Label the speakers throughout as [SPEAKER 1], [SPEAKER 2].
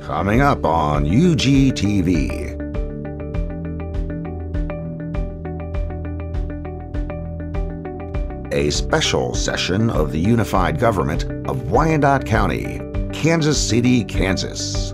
[SPEAKER 1] Coming up on UGTV. A special session of the unified government of Wyandotte County, Kansas City, Kansas.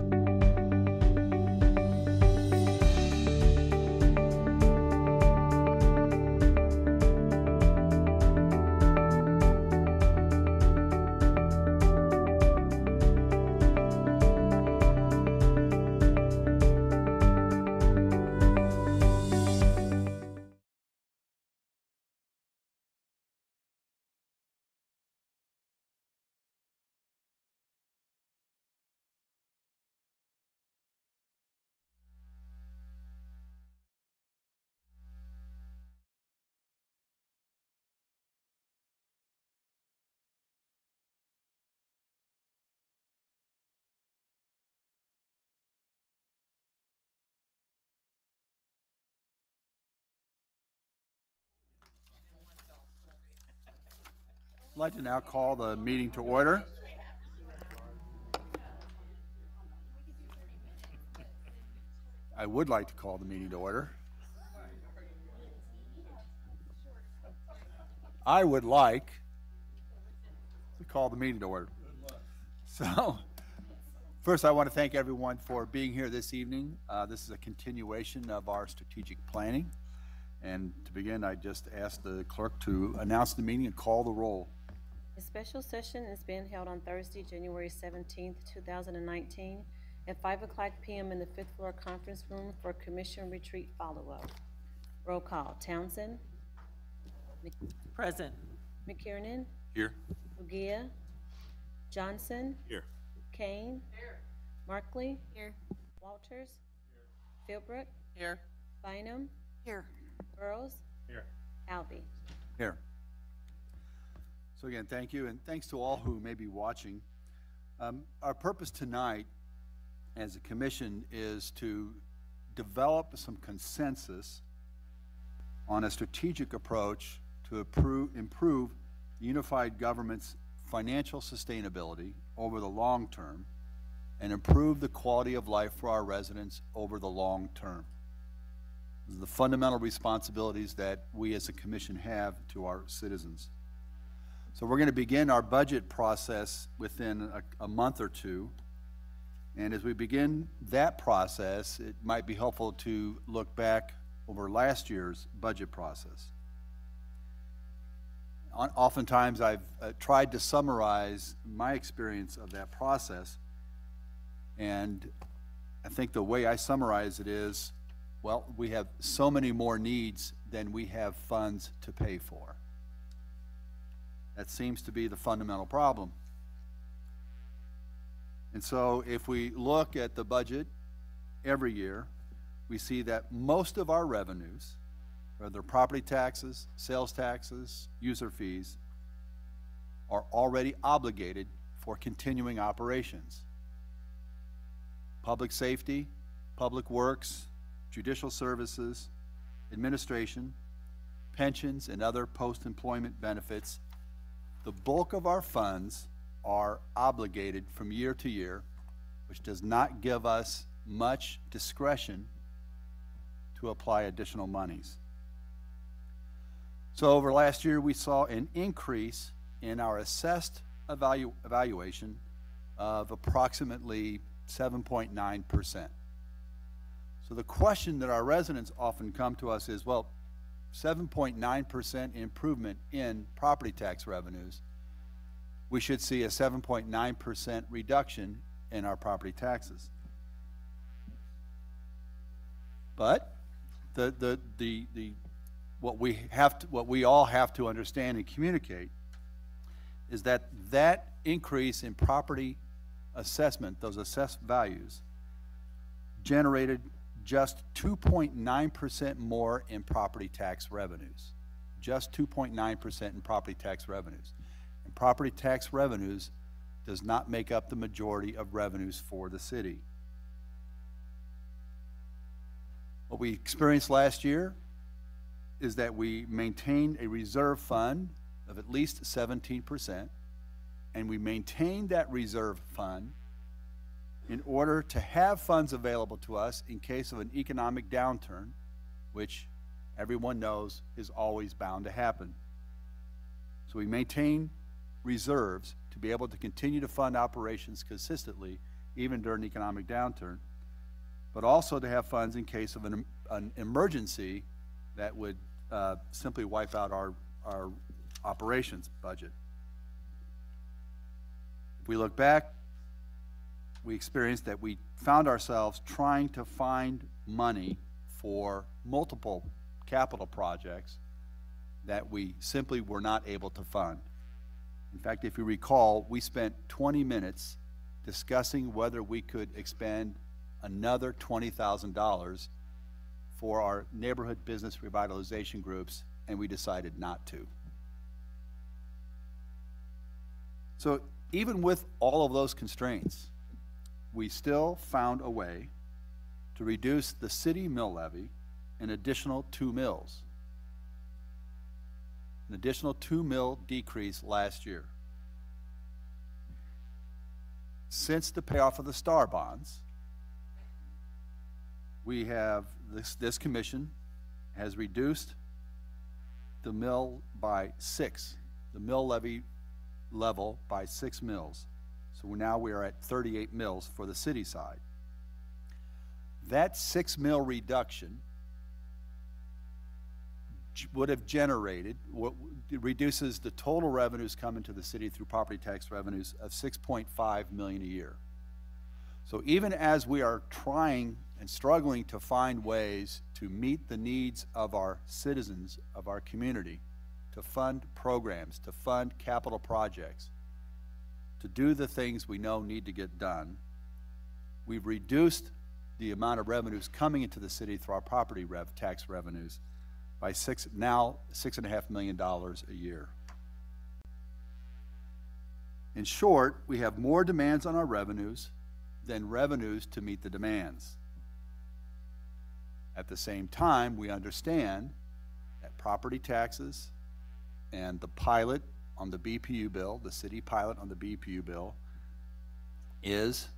[SPEAKER 2] I'd like to now call the meeting to order. I would like to call the meeting to order. I would like to call the meeting to order. So, first I want to thank everyone for being here this evening. This is a continuation of our strategic planning. And to begin, I just ask the clerk to announce the meeting and call the roll.
[SPEAKER 3] A special session is being held on Thursday, January 17th, 2019 at 5 o'clock p.m. in the 5th floor conference room for commission retreat follow-up. Roll call. Townsend.
[SPEAKER 4] Present.
[SPEAKER 3] McKiernan.
[SPEAKER 2] Here.
[SPEAKER 3] Ugia. Johnson.
[SPEAKER 2] Here.
[SPEAKER 3] Kane.
[SPEAKER 4] Here.
[SPEAKER 3] Markley.
[SPEAKER 4] Here.
[SPEAKER 3] Walters. Here. Philbrook.
[SPEAKER 4] Here.
[SPEAKER 3] Bynum.
[SPEAKER 4] Here.
[SPEAKER 3] Burrows.
[SPEAKER 2] Here.
[SPEAKER 3] Albee.
[SPEAKER 2] Here. So again, thank you, and thanks to all who may be watching. Our purpose tonight as a commission is to develop some consensus on a strategic approach to improve unified government's financial sustainability over the long term and improve the quality of life for our residents over the long term. These are the fundamental responsibilities that we as a commission have to our citizens. So we're going to begin our budget process within a month or two. And as we begin that process, it might be helpful to look back over last year's budget process. Oftentimes I've tried to summarize my experience of that process. And I think the way I summarize it is, well, we have so many more needs than we have funds to pay for. That seems to be the fundamental problem. And so if we look at the budget every year, we see that most of our revenues, whether property taxes, sales taxes, user fees, are already obligated for continuing operations. Public safety, public works, judicial services, administration, pensions, and other post-employment benefits. The bulk of our funds are obligated from year to year, which does not give us much discretion to apply additional monies. So over last year, we saw an increase in our assessed evaluation of approximately 7.9%. So the question that our residents often come to us is, well, 7.9% improvement in property tax revenues, we should see a 7.9% reduction in our property taxes. But what we all have to understand and communicate is that that increase in property assessment, those assessed values, generated just 2.9% more in property tax revenues. Just 2.9% in property tax revenues. And property tax revenues does not make up the majority of revenues for the city. What we experienced last year is that we maintained a reserve fund of at least 17%, and we maintained that reserve fund in order to have funds available to us in case of an economic downturn, which everyone knows is always bound to happen. So we maintain reserves to be able to continue to fund operations consistently, even during an economic downturn, but also to have funds in case of an emergency that would simply wipe out our operations budget. If we look back, we experienced that we found ourselves trying to find money for multiple capital projects that we simply were not able to fund. In fact, if you recall, we spent 20 minutes discussing whether we could expend another $20,000 for our neighborhood business revitalization groups, and we decided not to. So even with all of those constraints, we still found a way to reduce the city mill levy an additional 2 mills. An additional 2 mill decrease last year. Since the payoff of the STAR bonds, we have, this commission has reduced the mill by 6, the mill levy level by 6 mills. So now we are at 38 mills for the city side. That 6 mill reduction would have generated, reduces the total revenues coming to the city through property tax revenues of $6.5 million a year. So even as we are trying and struggling to find ways to meet the needs of our citizens, of our community, to fund programs, to fund capital projects, to do the things we know need to get done, we've reduced the amount of revenues coming into the city through our property tax revenues by now $6.5 million a year. In short, we have more demands on our revenues than revenues to meet the demands. At the same time, we understand that property taxes and the pilot on the BPU bill, the city pilot on the BPU bill, is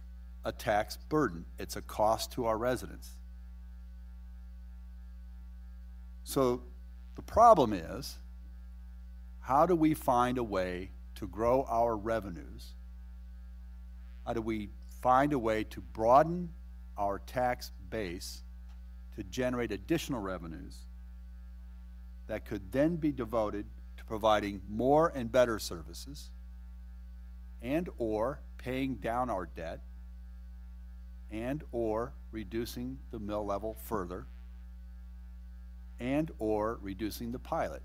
[SPEAKER 2] a tax burden. It's a cost to our residents. So the problem is, how do we find a way to grow our revenues? How do we find a way to broaden our tax base to generate additional revenues that could then be devoted to providing more and better services and or paying down our debt and or reducing the mill level further and or reducing the pilot?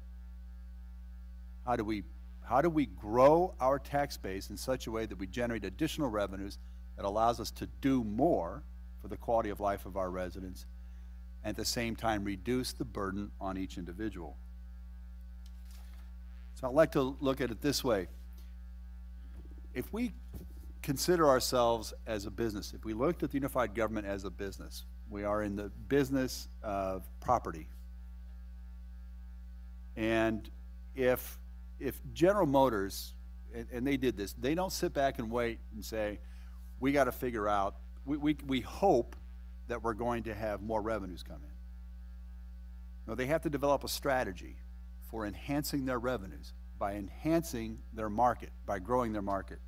[SPEAKER 2] How do we grow our tax base in such a way that we generate additional revenues that allows us to do more for the quality of life of our residents, and at the same time reduce the burden on each individual? So I'd like to look at it this way. If we consider ourselves as a business, if we looked at the unified government as a business, we are in the business of property. And if General Motors, and they did this, they don't sit back and wait and say, we got to figure out, we hope that we're going to have more revenues come in. No, they have to develop a strategy for enhancing their revenues, by enhancing their market, by growing their market.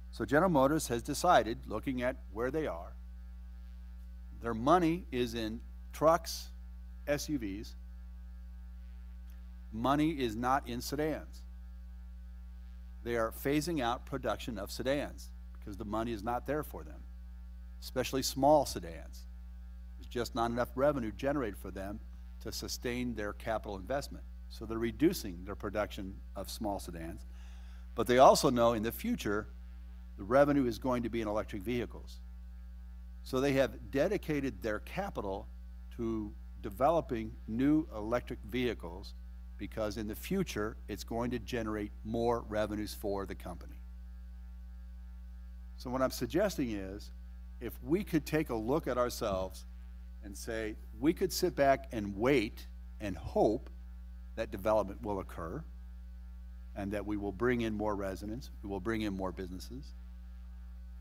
[SPEAKER 2] So General Motors has decided, looking at where they are, their money is in trucks, SUVs. Money is not in sedans. They are phasing out production of sedans because the money is not there for them, especially small sedans. There's just not enough revenue generated for them to sustain their capital investment. So they're reducing their production of small sedans. But they also know in the future, the revenue is going to be in electric vehicles. So they have dedicated their capital to developing new electric vehicles, because in the future, it's going to generate more revenues for the company. So what I'm suggesting is, if we could take a look at ourselves and say, we could sit back and wait and hope that development will occur and that we will bring in more residents, we will bring in more businesses,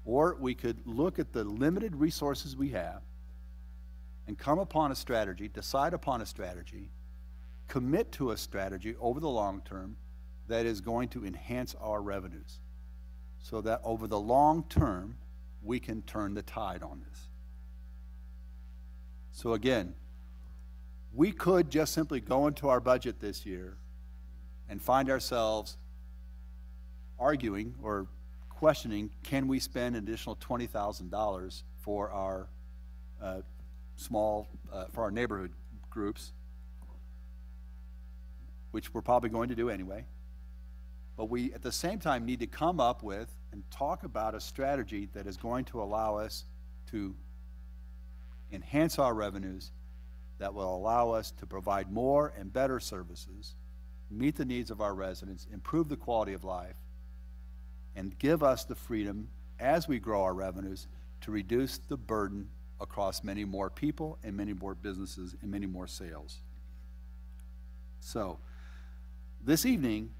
[SPEAKER 2] Or we could look at the limited resources we have and come upon a strategy, decide upon a strategy, commit to a strategy over the long term that is going to enhance our revenues so that over the long term, we can turn the tide on this. So again, we could just simply go into our budget this year and find ourselves arguing or questioning, can we spend an additional $20,000 for our for our neighborhood groups, which we're probably going to do anyway. But we, at the same time, need to come up with and talk about a strategy that is going to allow us to enhance our revenues, that will allow us to provide more and better services, meet the needs of our residents, improve the quality of life, and give us the freedom, as we grow our revenues, to reduce the burden across many more people and many more businesses and many more sales. So, this evening,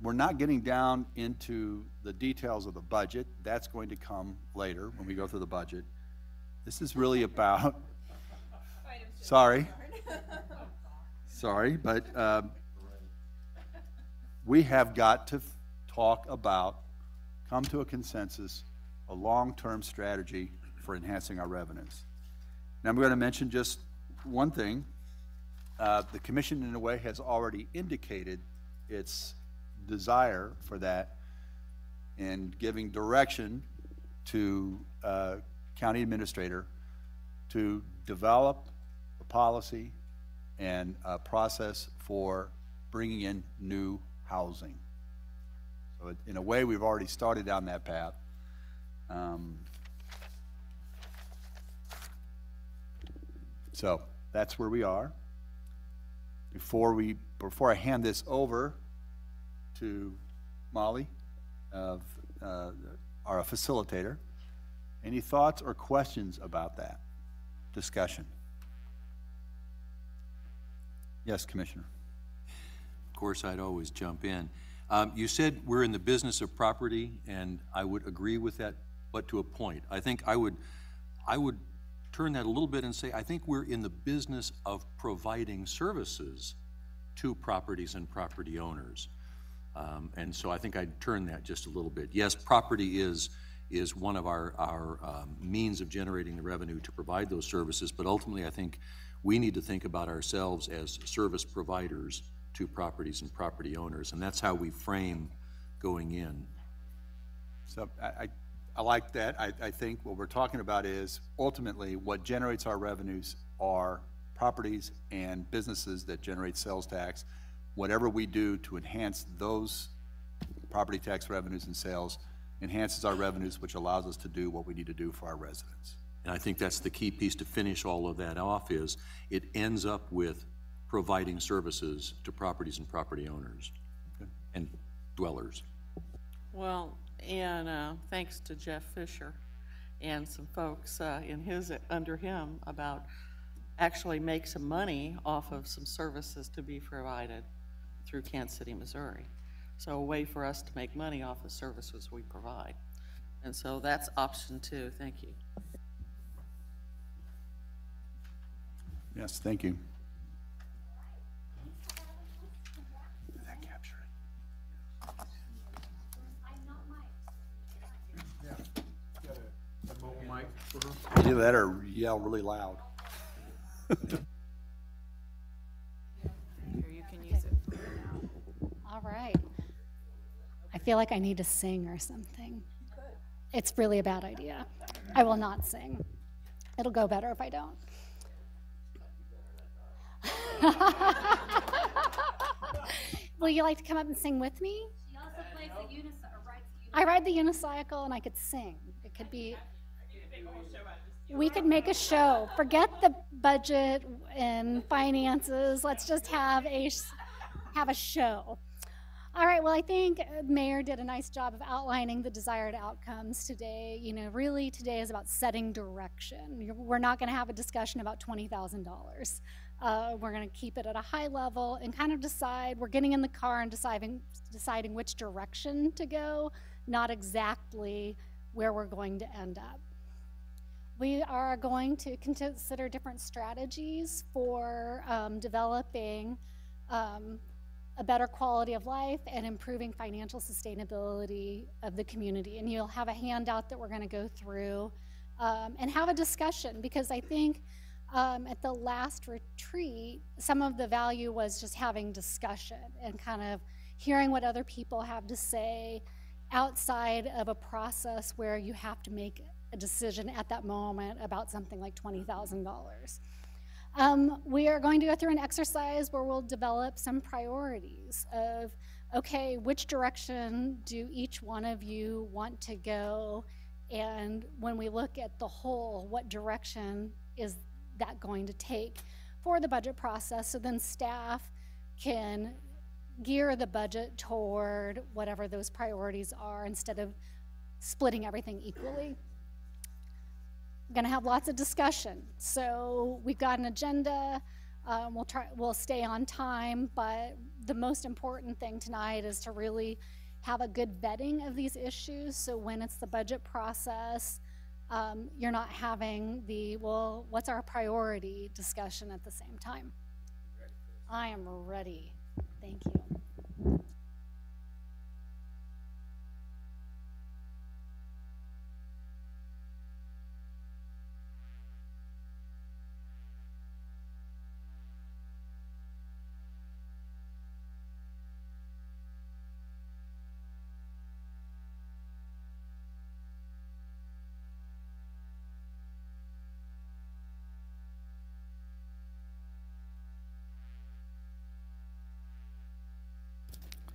[SPEAKER 2] we're not getting down into the details of the budget. That's going to come later when we go through the budget. This is really about, sorry, but we have got to talk about, come to a consensus, a long-term strategy for enhancing our revenues. Now I'm going to mention just one thing. The Commission, in a way, has already indicated its desire for that and giving direction to County Administrator to develop a policy and a process for bringing in new housing. So in a way, we've already started down that path. So that's where we are. Before I hand this over to Molly, our facilitator, any thoughts or questions about that discussion? Yes, Commissioner.
[SPEAKER 4] Of course, I'd always jump in. You said we're in the business of property, and I would agree with that, but to a point. I think I would turn that a little bit and say, I think we're in the business of providing services to properties and property owners. And so I think I'd turn that just a little bit. Yes, property is one of our means of generating the revenue to provide those services, but ultimately I think we need to think about ourselves as service providers to properties and property owners, and that's how we frame going in.
[SPEAKER 2] So I like that. I think what we're talking about is ultimately what generates our revenues are properties and businesses that generate sales tax. Whatever we do to enhance those property tax revenues and sales enhances our revenues, which allows us to do what we need to do for our residents.
[SPEAKER 4] And I think that's the key piece to finish all of that off is it ends up with providing services to properties and property owners and dwellers.
[SPEAKER 5] Well, and thanks to Jeff Fisher and some folks under him about actually make some money off of some services to be provided through Kansas City, Missouri. So a way for us to make money off of services we provide. And so that's option 2. Thank you.
[SPEAKER 2] Yes, thank you. Did that capture it?
[SPEAKER 6] Yeah. Got a mobile mic for her?
[SPEAKER 2] Either that or yell really loud.
[SPEAKER 7] You can use it. All right. I feel like I need to sing or something. It's really a bad idea. I will not sing. It'll go better if I don't. Will you like to come up and sing with me?
[SPEAKER 8] She also plays the unicycle.
[SPEAKER 7] I ride the unicycle and I could sing. It could be. We could make a show. Forget the budget and finances. Let's just have a show. All right, well, I think Mayor did a nice job of outlining the desired outcomes today. You know, really today is about setting direction. We're not going to have a discussion about $20,000. We're going to keep it at a high level and kind of decide. We're getting in the car and deciding which direction to go, not exactly where we're going to end up. We are going to consider different strategies for developing a better quality of life and improving financial sustainability of the community. And you'll have a handout that we're going to go through and have a discussion, because I think at the last retreat, some of the value was just having discussion and kind of hearing what other people have to say outside of a process where you have to make a decision at that moment about something like $20,000. We are going to go through an exercise where we'll develop some priorities of, okay, which direction do each one of you want to go? And when we look at the whole, what direction is that going to take for the budget process? So then staff can gear the budget toward whatever those priorities are instead of splitting everything equally. We're going to have lots of discussion. So we've got an agenda. We'll stay on time, but the most important thing tonight is to really have a good vetting of these issues. So when it's the budget process, you're not having the, well, what's our priority discussion at the same time. I am ready. Thank you.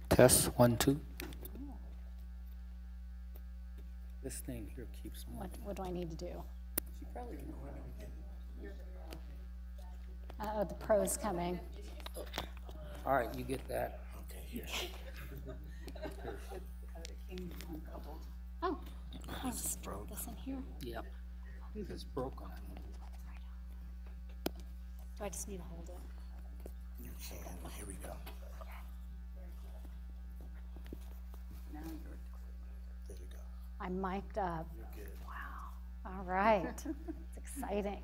[SPEAKER 9] Test 1, 2. This thing here keeps moving.
[SPEAKER 7] What do I need to do?
[SPEAKER 9] She probably can run
[SPEAKER 7] The pro's coming.
[SPEAKER 9] All right, you get that. Okay, here.
[SPEAKER 7] Oh, I'll just drop this in here.
[SPEAKER 9] Yep. It's broken.
[SPEAKER 7] Do I just need to hold it?
[SPEAKER 9] You can. Here we go. There you go.
[SPEAKER 7] I'm mic'd up.
[SPEAKER 9] You're good.
[SPEAKER 7] Wow. All right. It's exciting.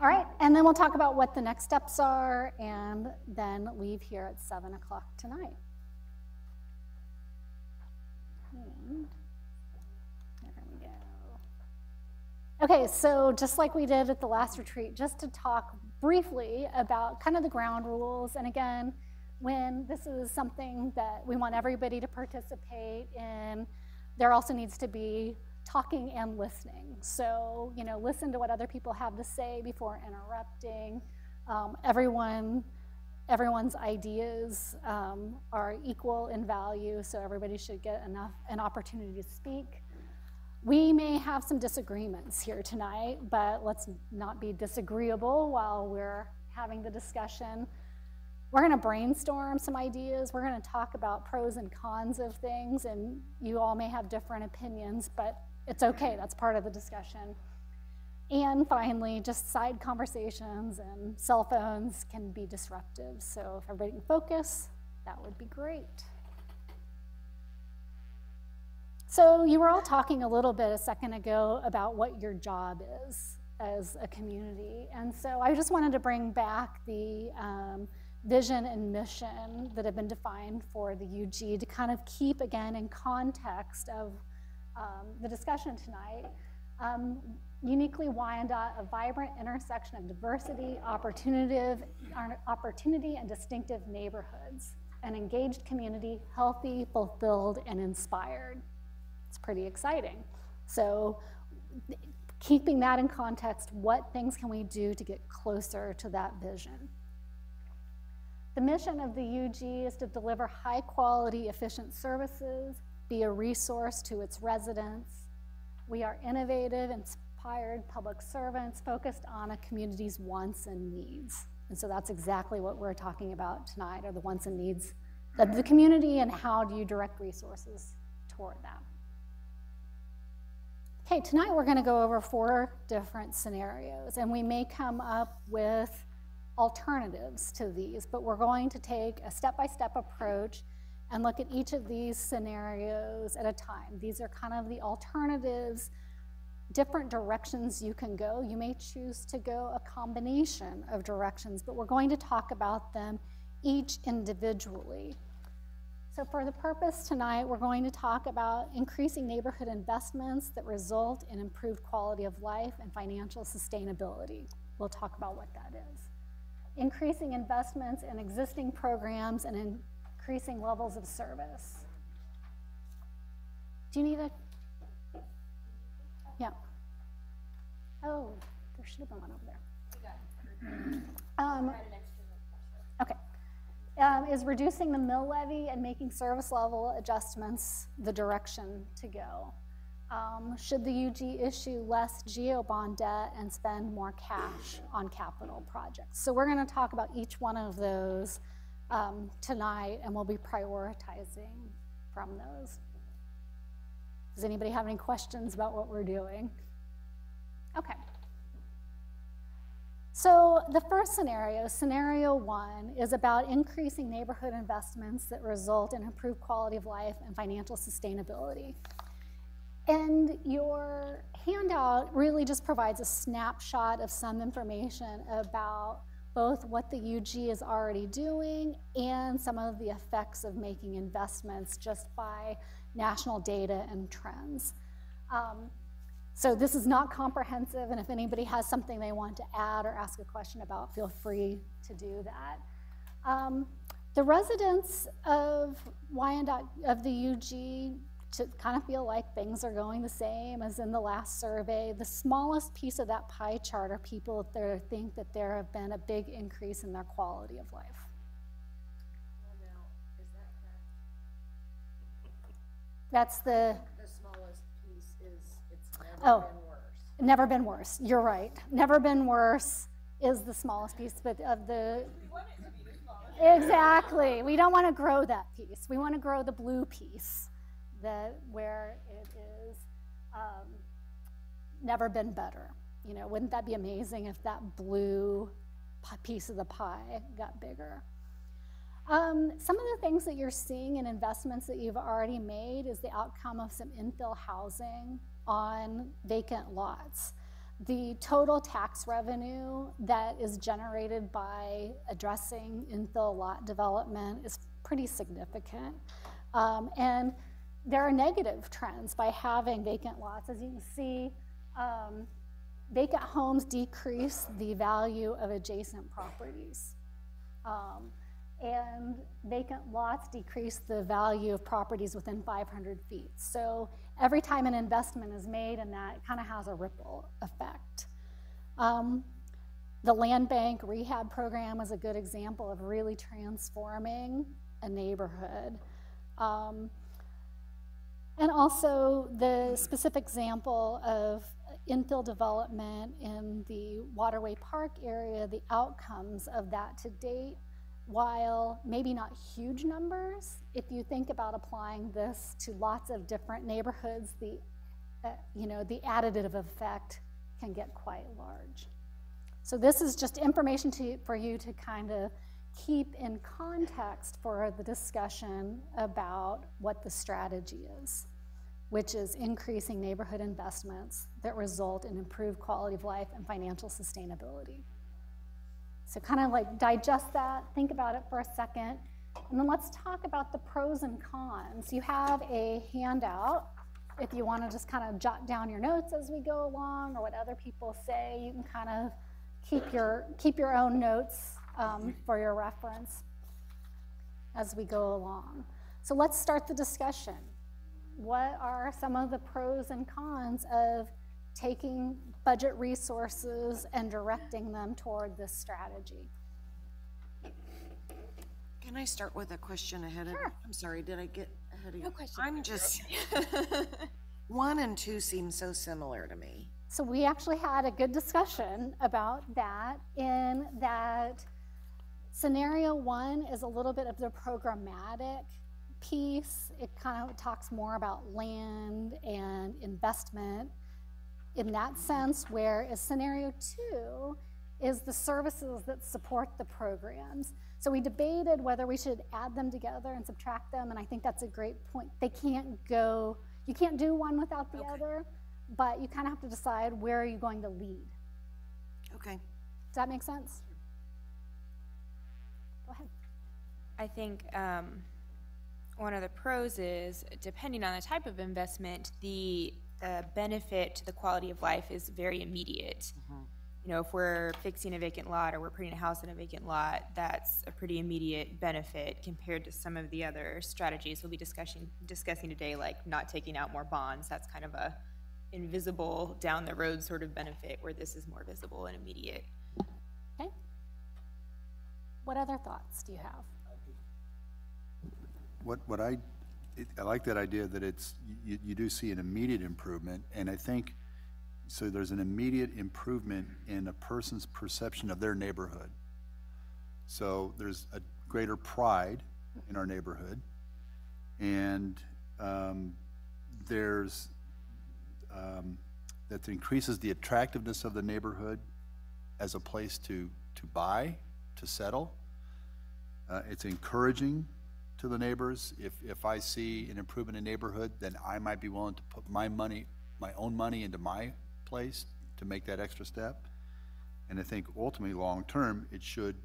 [SPEAKER 7] All right, and then we'll talk about what the next steps are and then leave here at 7 o'clock tonight. And there we go. Okay, so just like we did at the last retreat, just to talk briefly about kind of the ground rules. And again, when this is something that we want everybody to participate in, there also needs to be talking and listening. So, you know, listen to what other people have to say before interrupting. Everyone's ideas are equal in value, so everybody should get an opportunity to speak. We may have some disagreements here tonight, but let's not be disagreeable while we're having the discussion. We're going to brainstorm some ideas. We're going to talk about pros and cons of things, and you all may have different opinions, but it's okay. That's part of the discussion. And finally, just side conversations and cell phones can be disruptive. So if everybody can focus, that would be great. So you were all talking a little bit a second ago about what your job is as a community. And so I just wanted to bring back the vision and mission that have been defined for the UG to kind of keep, again, in context of the discussion tonight. Uniquely Wyandotte, a vibrant intersection of diversity, opportunity, and distinctive neighborhoods. An engaged community, healthy, fulfilled, and inspired. It's pretty exciting. So keeping that in context, what things can we do to get closer to that vision? The mission of the UG is to deliver high quality, efficient services, be a resource to its residents. We are innovative, inspired public servants focused on a community's wants and needs. And so that's exactly what we're talking about tonight, are the wants and needs of the community and how do you direct resources toward that. Okay, tonight we're going to go over 4 different scenarios, and we may come up with alternatives to these, but we're going to take a step-by-step approach and look at each of these scenarios at a time. These are kind of the alternatives, different directions you can go. You may choose to go a combination of directions, but we're going to talk about them each individually. So for the purpose tonight, we're going to talk about increasing neighborhood investments that result in improved quality of life and financial sustainability. We'll talk about what that is. Increasing investments in existing programs and increasing levels of service. Do you need a, yeah. Oh, there should have been one over there. Okay. Is reducing the mill levy and making service level adjustments the direction to go? Should the UG issue less GEO-bond debt and spend more cash on capital projects? So we're going to talk about each one of those tonight, and we'll be prioritizing from those. Does anybody have any questions about what we're doing? Okay. So the first scenario, scenario 1, is about increasing neighborhood investments that result in improved quality of life and financial sustainability. And your handout really just provides a snapshot of some information about both what the UG is already doing and some of the effects of making investments just by national data and trends. So this is not comprehensive, and if anybody has something they want to add or ask a question about, feel free to do that. The residents of the UG to kind of feel like things are going the same as in the last survey. The smallest piece of that pie chart are people that think that there have been a big increase in their quality of life.
[SPEAKER 10] Well, now, is that correct?
[SPEAKER 7] That's the
[SPEAKER 10] smallest piece is it's never been worse.
[SPEAKER 7] Never been worse. You're right. Never been worse is the smallest piece, but of the...
[SPEAKER 10] We want it to be the smallest.
[SPEAKER 7] Exactly. We don't want to grow that piece. We want to grow the blue piece. Where it is never been better. You know, wouldn't that be amazing if that blue piece of the pie got bigger? Some of the things that you're seeing in investments that you've already made is the outcome of some infill housing on vacant lots. The total tax revenue that is generated by addressing infill lot development is pretty significant. And there are negative trends by having vacant lots. As you can see, vacant homes decrease the value of adjacent properties. And vacant lots decrease the value of properties within 500 feet. So every time an investment is made in that, it kind of has a ripple effect. The land bank rehab program is a good example of really transforming a neighborhood. And also the specific example of infill development in the Waterway Park area, the outcomes of that to date, while maybe not huge numbers, if you think about applying this to lots of different neighborhoods, the additive effect can get quite large. So this is just information for you to kind of keep in context for the discussion about what the strategy is, which is increasing neighborhood investments that result in improved quality of life and financial sustainability. So kind of like digest that, think about it for a second, and then let's talk about the pros and cons. You have a handout. If you want to just kind of jot down your notes as we go along or what other people say, you can kind of keep your own notes for your reference as we go along. So let's start the discussion. What are some of the pros and cons of taking budget resources and directing them toward this strategy?
[SPEAKER 10] Can I start with a question ahead of?
[SPEAKER 7] Sure.
[SPEAKER 10] I'm sorry, did I get ahead of you?
[SPEAKER 8] No question.
[SPEAKER 10] I'm just 1 and 2 seem so similar to me.
[SPEAKER 7] So we actually had a good discussion about that, in that scenario 1 is a little bit of the programmatic piece. It kind of talks more about land and investment in that sense, whereas scenario 2 is the services that support the programs. So we debated whether we should add them together and subtract them, and I think that's a great point. They can't go, you can't do one without the other, but you kind of have to decide where are you going to lead.
[SPEAKER 10] Okay.
[SPEAKER 7] Does that make sense? Go ahead.
[SPEAKER 11] I think one of the pros is, depending on the type of investment, the benefit to the quality of life is very immediate. You know, if we're fixing a vacant lot or we're putting a house in a vacant lot, that's a pretty immediate benefit compared to some of the other strategies we'll be discussing today, like not taking out more bonds. That's kind of a invisible down the road sort of benefit, where this is more visible and immediate.
[SPEAKER 7] Okay. What other thoughts do you have?
[SPEAKER 2] I like that idea that it's, you do see an immediate improvement, and I think, so there's an immediate improvement in a person's perception of their neighborhood. So there's a greater pride in our neighborhood, and that increases the attractiveness of the neighborhood as a place to buy, to settle. It's encouraging to the neighbors. If I see an improvement in neighborhood, then I might be willing to put my own money into my place to make that extra step. And I think ultimately, long-term, it should,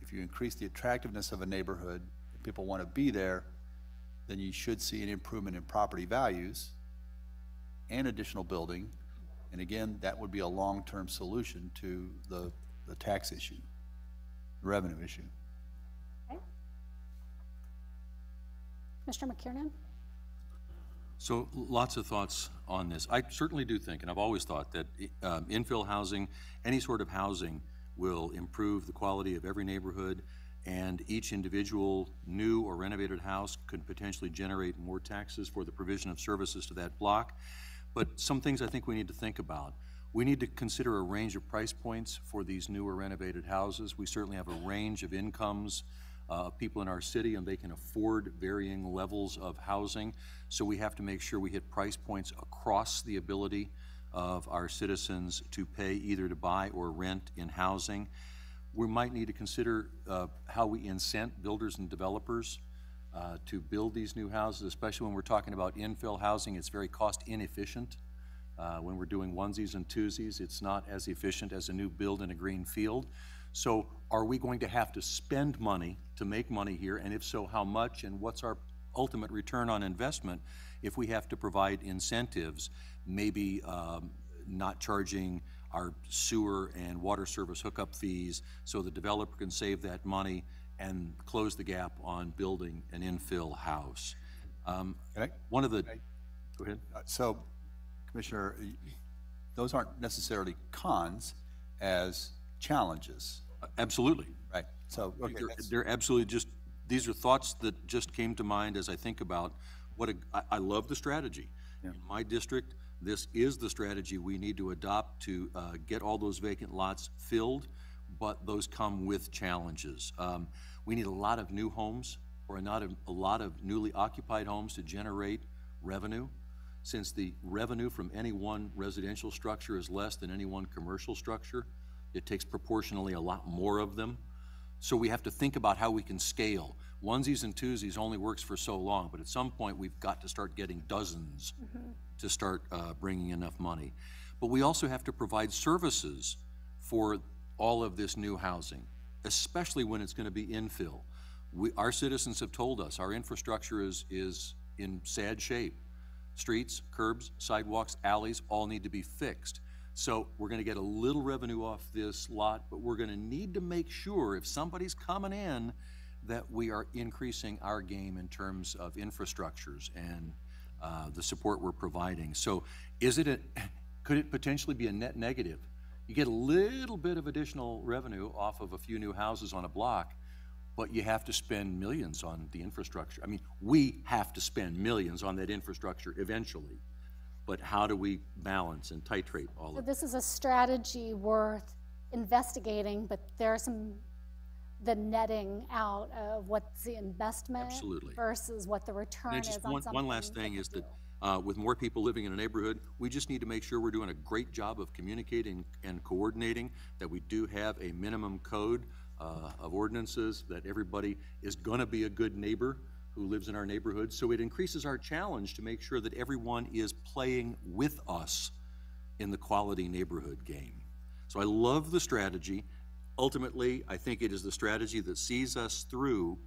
[SPEAKER 2] if you increase the attractiveness of a neighborhood, if people want to be there, then you should see an improvement in property values and additional building. And again, that would be a long-term solution to the tax issue, the revenue issue.
[SPEAKER 7] Okay. Mr. McKiernan?
[SPEAKER 4] So lots of thoughts on this. I certainly do think, and I've always thought, that infill housing, any sort of housing, will improve the quality of every neighborhood, and each individual new or renovated house could potentially generate more taxes for the provision of services to that block. But some things I think we need to think about. We need to consider a range of price points for these newer renovated houses. We certainly have a range of incomes of people in our city, and they can afford varying levels of housing. So we have to make sure we hit price points across the ability of our citizens to pay either to buy or rent in housing. We might need to consider how we incent builders and developers to build these new houses, especially when we're talking about infill housing. It's very cost inefficient. When we're doing onesies and twosies, it's not as efficient as a new build in a green field. So are we going to have to spend money to make money here? And if so, how much? And what's our ultimate return on investment if we have to provide incentives, maybe not charging our sewer and water service hookup fees so the developer can save that money and close the gap on building an infill house? One of the, go ahead.
[SPEAKER 2] So, Commissioner, those aren't necessarily cons as challenges.
[SPEAKER 4] Absolutely.
[SPEAKER 2] Right. So okay,
[SPEAKER 4] they're absolutely just, these are thoughts that just came to mind as I think about what I love the strategy. Yeah. In my district, this is the strategy we need to adopt to get all those vacant lots filled, but those come with challenges. We need a lot of new homes, or not a lot of newly occupied homes to generate revenue. Since the revenue from any one residential structure is less than any one commercial structure, it takes proportionally a lot more of them. So we have to think about how we can scale. Onesies and twosies only works for so long, but at some point we've got to start getting dozens to start bringing enough money. But we also have to provide services for all of this new housing, especially when it's going to be infill. Our citizens have told us our infrastructure is in sad shape. Streets, curbs, sidewalks, alleys all need to be fixed. So we're going to get a little revenue off this lot, but we're going to need to make sure if somebody's coming in that we are increasing our game in terms of infrastructures and the support we're providing. So could it potentially be a net negative? You get a little bit of additional revenue off of a few new houses on a block, but you have to spend millions on the infrastructure. I mean, we have to spend millions on that infrastructure eventually. But how do we balance and titrate all of it?
[SPEAKER 7] So this is a strategy worth investigating, but there's the netting out of what's the investment versus what the return is on something.
[SPEAKER 4] One last thing is that with more people living in a neighborhood, we just need to make sure we're doing a great job of communicating and coordinating, that we do have a minimum code of ordinances, that everybody is gonna be a good neighbor who lives in our neighborhood. So it increases our challenge to make sure that everyone is playing with us in the quality neighborhood game. So I love the strategy. Ultimately, I think it is the strategy that sees us through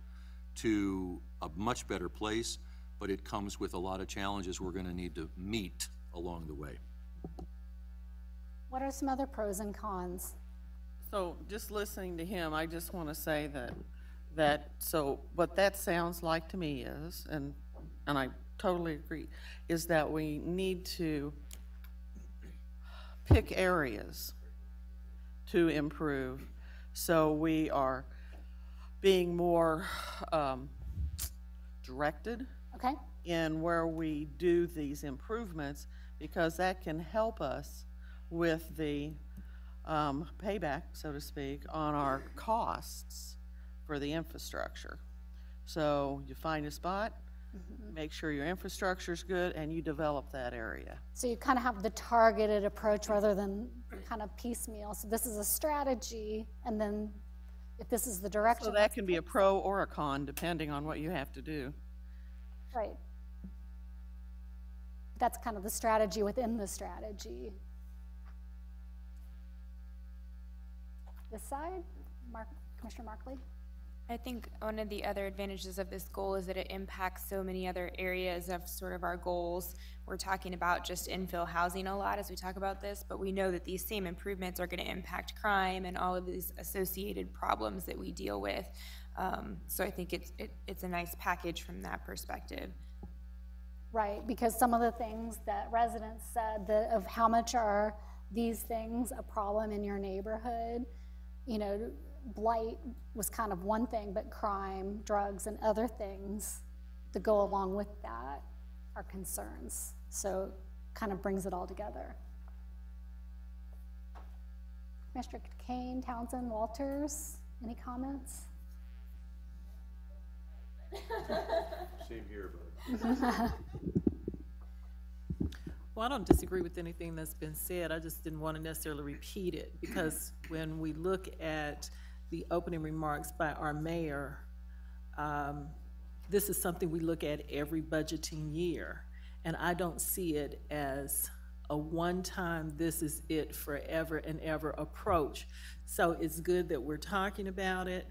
[SPEAKER 4] to a much better place, but it comes with a lot of challenges we're gonna need to meet along the way.
[SPEAKER 7] What are some other pros and cons?
[SPEAKER 5] So just listening to him, I just want to say so what that sounds like to me is, and I totally agree, is that we need to pick areas to improve. So we are being more directed
[SPEAKER 7] Okay.
[SPEAKER 5] in where we do these improvements, because that can help us with the payback, so to speak, on our costs for the infrastructure. So you find a spot, make sure your infrastructure's good, and you develop that area.
[SPEAKER 7] So you kind of have the targeted approach rather than kind of piecemeal. So this is a strategy, and then if this is the direction.
[SPEAKER 5] So that can be a pro or a con, depending on what you have to do.
[SPEAKER 7] Right. That's kind of the strategy within the strategy. This side, Commissioner Markley?
[SPEAKER 11] I think one of the other advantages of this goal is that it impacts so many other areas of sort of our goals. We're talking about just infill housing a lot as we talk about this, but we know that these same improvements are going to impact crime and all of these associated problems that we deal with. So I think it's a nice package from that perspective.
[SPEAKER 7] Right, because some of the things that residents said that of how much are these things a problem in your neighborhood, you know, blight was kind of one thing, but crime, drugs, and other things that go along with that are concerns. So kind of brings it all together. Mr. Kane, Townsend, Walters, any comments?
[SPEAKER 4] Same here, but.
[SPEAKER 12] Well, I don't disagree with anything that's been said. I just didn't want to necessarily repeat it, because when we look at the opening remarks by our mayor, this is something we look at every budgeting year. And I don't see it as a one-time, this is it forever and ever approach. So it's good that we're talking about it,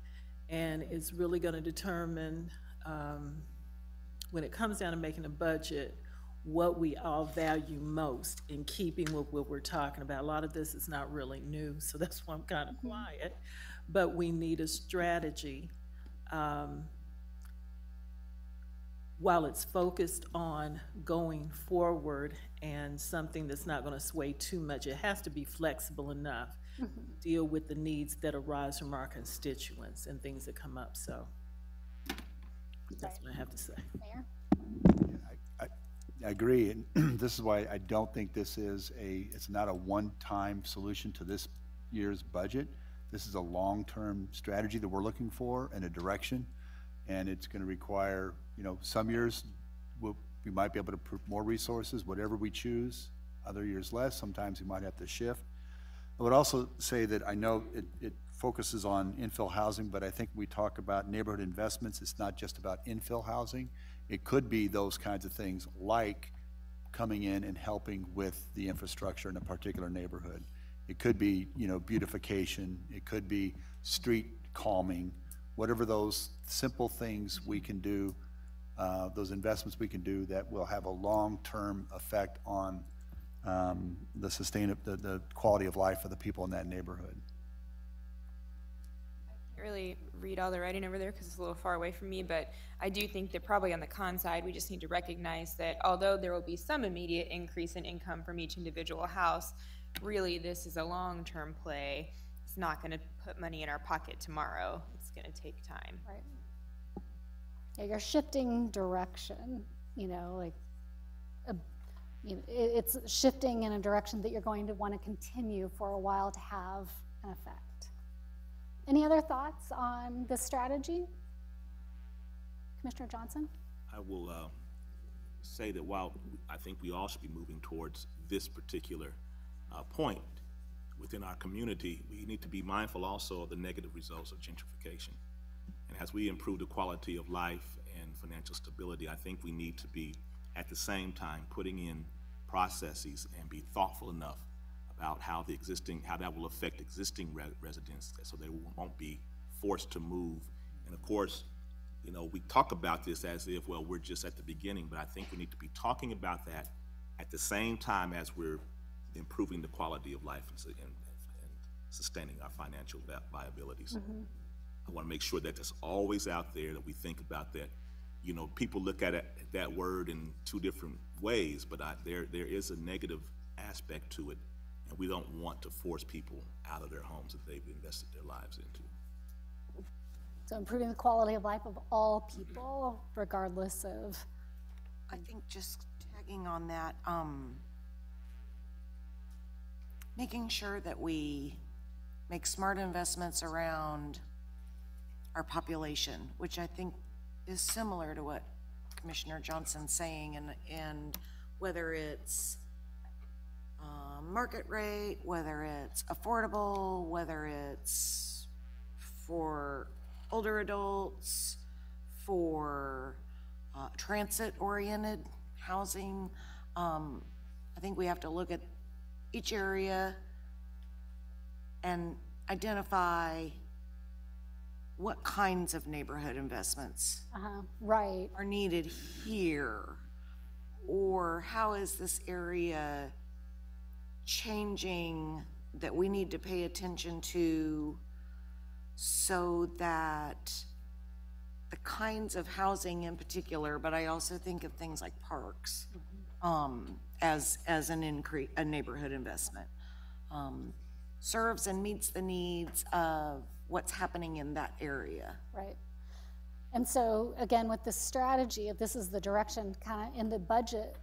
[SPEAKER 12] and it's really going to determine, when it comes down to making a budget, what we all value most in keeping with what we're talking about. A lot of this is not really new, so that's why I'm kind of quiet. But we need a strategy. While it's focused on going forward and something that's not going to sway too much, it has to be flexible enough to deal with the needs that arise from our constituents and things that come up. So that's what I have to say.
[SPEAKER 7] Mayor?
[SPEAKER 2] I agree, and this is why I don't think it's not a one-time solution to this year's budget. This is a long-term strategy that we're looking for and a direction, and it's going to require, some years we might be able to put more resources, whatever we choose, other years less. Sometimes we might have to shift. I would also say that I know it focuses on infill housing, but I think we talk about neighborhood investments. It's not just about infill housing. It could be those kinds of things, like coming in and helping with the infrastructure in a particular neighborhood. It could be, beautification. It could be street calming. Whatever those simple things we can do, those investments we can do that will have a long-term effect on the quality of life of the people in that neighborhood.
[SPEAKER 11] Really read all the writing over there because it's a little far away from me, but I do think that probably on the con side, we just need to recognize that although there will be some immediate increase in income from each individual house, really this is a long-term play. It's not going to put money in our pocket tomorrow. It's going to take time.
[SPEAKER 7] Right. Yeah, you're shifting direction, it's shifting in a direction that you're going to want to continue for a while to have an effect. Any other thoughts on this strategy? Commissioner Johnson?
[SPEAKER 13] I will say that while I think we all should be moving towards this particular point, within our community, we need to be mindful also of the negative results of gentrification. And as we improve the quality of life and financial stability, I think we need to be, at the same time, putting in processes and be thoughtful enough about how that will affect existing residents so they won't be forced to move. And of course, you know, we talk about this as if, well, we're just at the beginning, but I think we need to be talking about that at the same time as we're improving the quality of life and sustaining our financial viabilities. I want to make sure that that's always out there, that we think about that. You know, people look at that word in two different ways, but there is a negative aspect to it, and we don't want to force people out of their homes that they've invested their lives into.
[SPEAKER 7] So improving the quality of life of all people, regardless of.
[SPEAKER 10] I think just tagging on that, making sure that we make smart investments around our population, which I think is similar to what Commissioner Johnson's saying, and whether it's market rate, whether it's affordable, whether it's for older adults, for transit-oriented housing. I think we have to look at each area and identify what kinds of neighborhood investments
[SPEAKER 7] right.
[SPEAKER 10] are needed here, or how is this area changing that we need to pay attention to, so that the kinds of housing in particular, but I also think of things like parks as a neighborhood investment, serves and meets the needs of what's happening in that area.
[SPEAKER 7] Right. And so again, with this strategy, if this is the direction kind of in the budget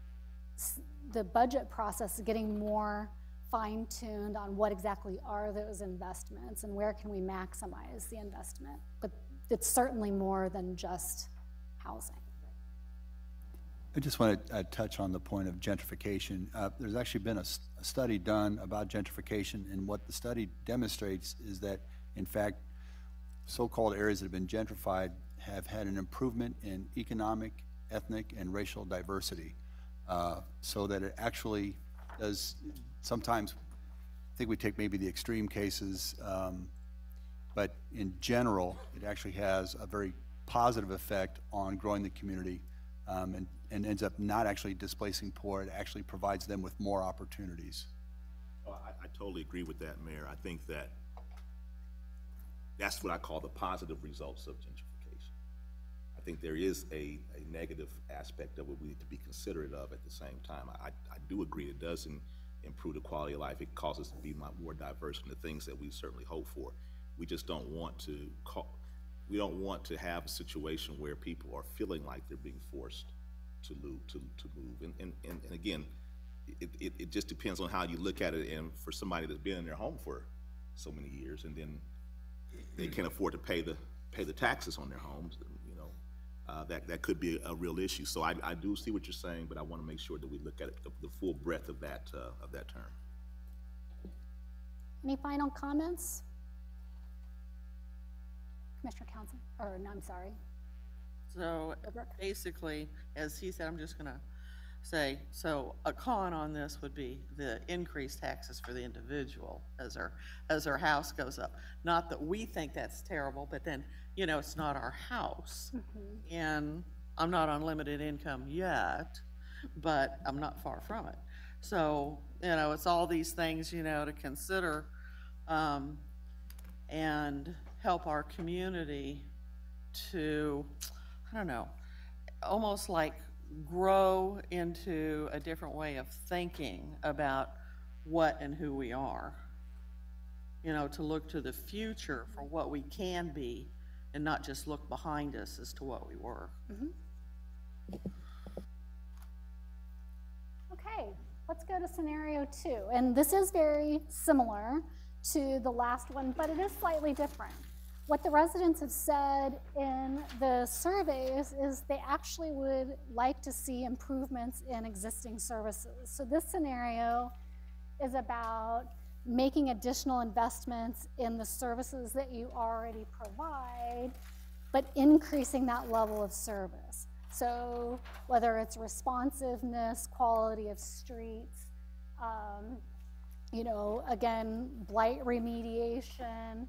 [SPEAKER 7] process, getting more fine-tuned on what exactly are those investments and where can we maximize the investment. But it's certainly more than just housing.
[SPEAKER 2] I just want to touch on the point of gentrification. There's actually been a study done about gentrification, and what the study demonstrates is that, in fact, so-called areas that have been gentrified have had an improvement in economic, ethnic, and racial diversity, so that it actually does. Sometimes I think we take maybe the extreme cases, but in general, it actually has a very positive effect on growing the community, and ends up not actually displacing poor. It actually provides them with more opportunities.
[SPEAKER 13] Oh, I totally agree with that, Mayor. I think that's what I call the positive results of gentrification. I think there is a negative aspect of it we need to be considerate of at the same time. I do agree it does improve the quality of life. It causes us to be more diverse in the things that we certainly hope for. We just don't want to have a situation where people are feeling like they're being forced to move. And again, it just depends on how you look at it. And for somebody that's been in their home for so many years, and then they can't afford to pay the taxes on their homes, you know, that could be a real issue. So I do see what you're saying, but I want to make sure that we look at it, the full breadth of that term.
[SPEAKER 7] Any final comments? Commissioner Council, or no, I'm sorry.
[SPEAKER 5] So basically, as he said, I'm just gonna say, so a con on this would be the increased taxes for the individual as our house goes up. Not that we think that's terrible, but then, you know, it's not our house. And I'm not on limited income yet, but I'm not far from it. So, you know, it's all these things, you know, to consider, and help our community to, I don't know, almost like grow into a different way of thinking about what and who we are. You know, to look to the future for what we can be and not just look behind us as to what we were.
[SPEAKER 7] Okay, let's go to scenario 2. And this is very similar to the last one, but it is slightly different. What the residents have said in the surveys is they actually would like to see improvements in existing services. So this scenario is about making additional investments in the services that you already provide, but increasing that level of service. So whether it's responsiveness, quality of streets, you know, again, blight remediation,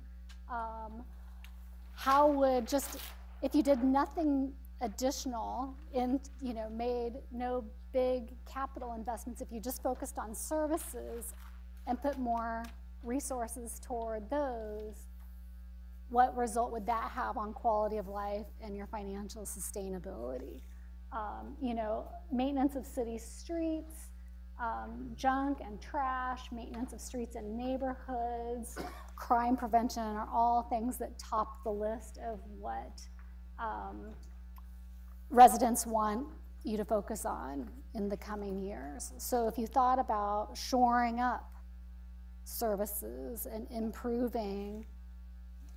[SPEAKER 7] how would just, if you did nothing additional in, you know, made no big capital investments, if you just focused on services and put more resources toward those, what result would that have on quality of life and your financial sustainability? You know, maintenance of city streets, junk and trash, maintenance of streets and neighborhoods, crime prevention are all things that top the list of what residents want you to focus on in the coming years. So if you thought about shoring up services and improving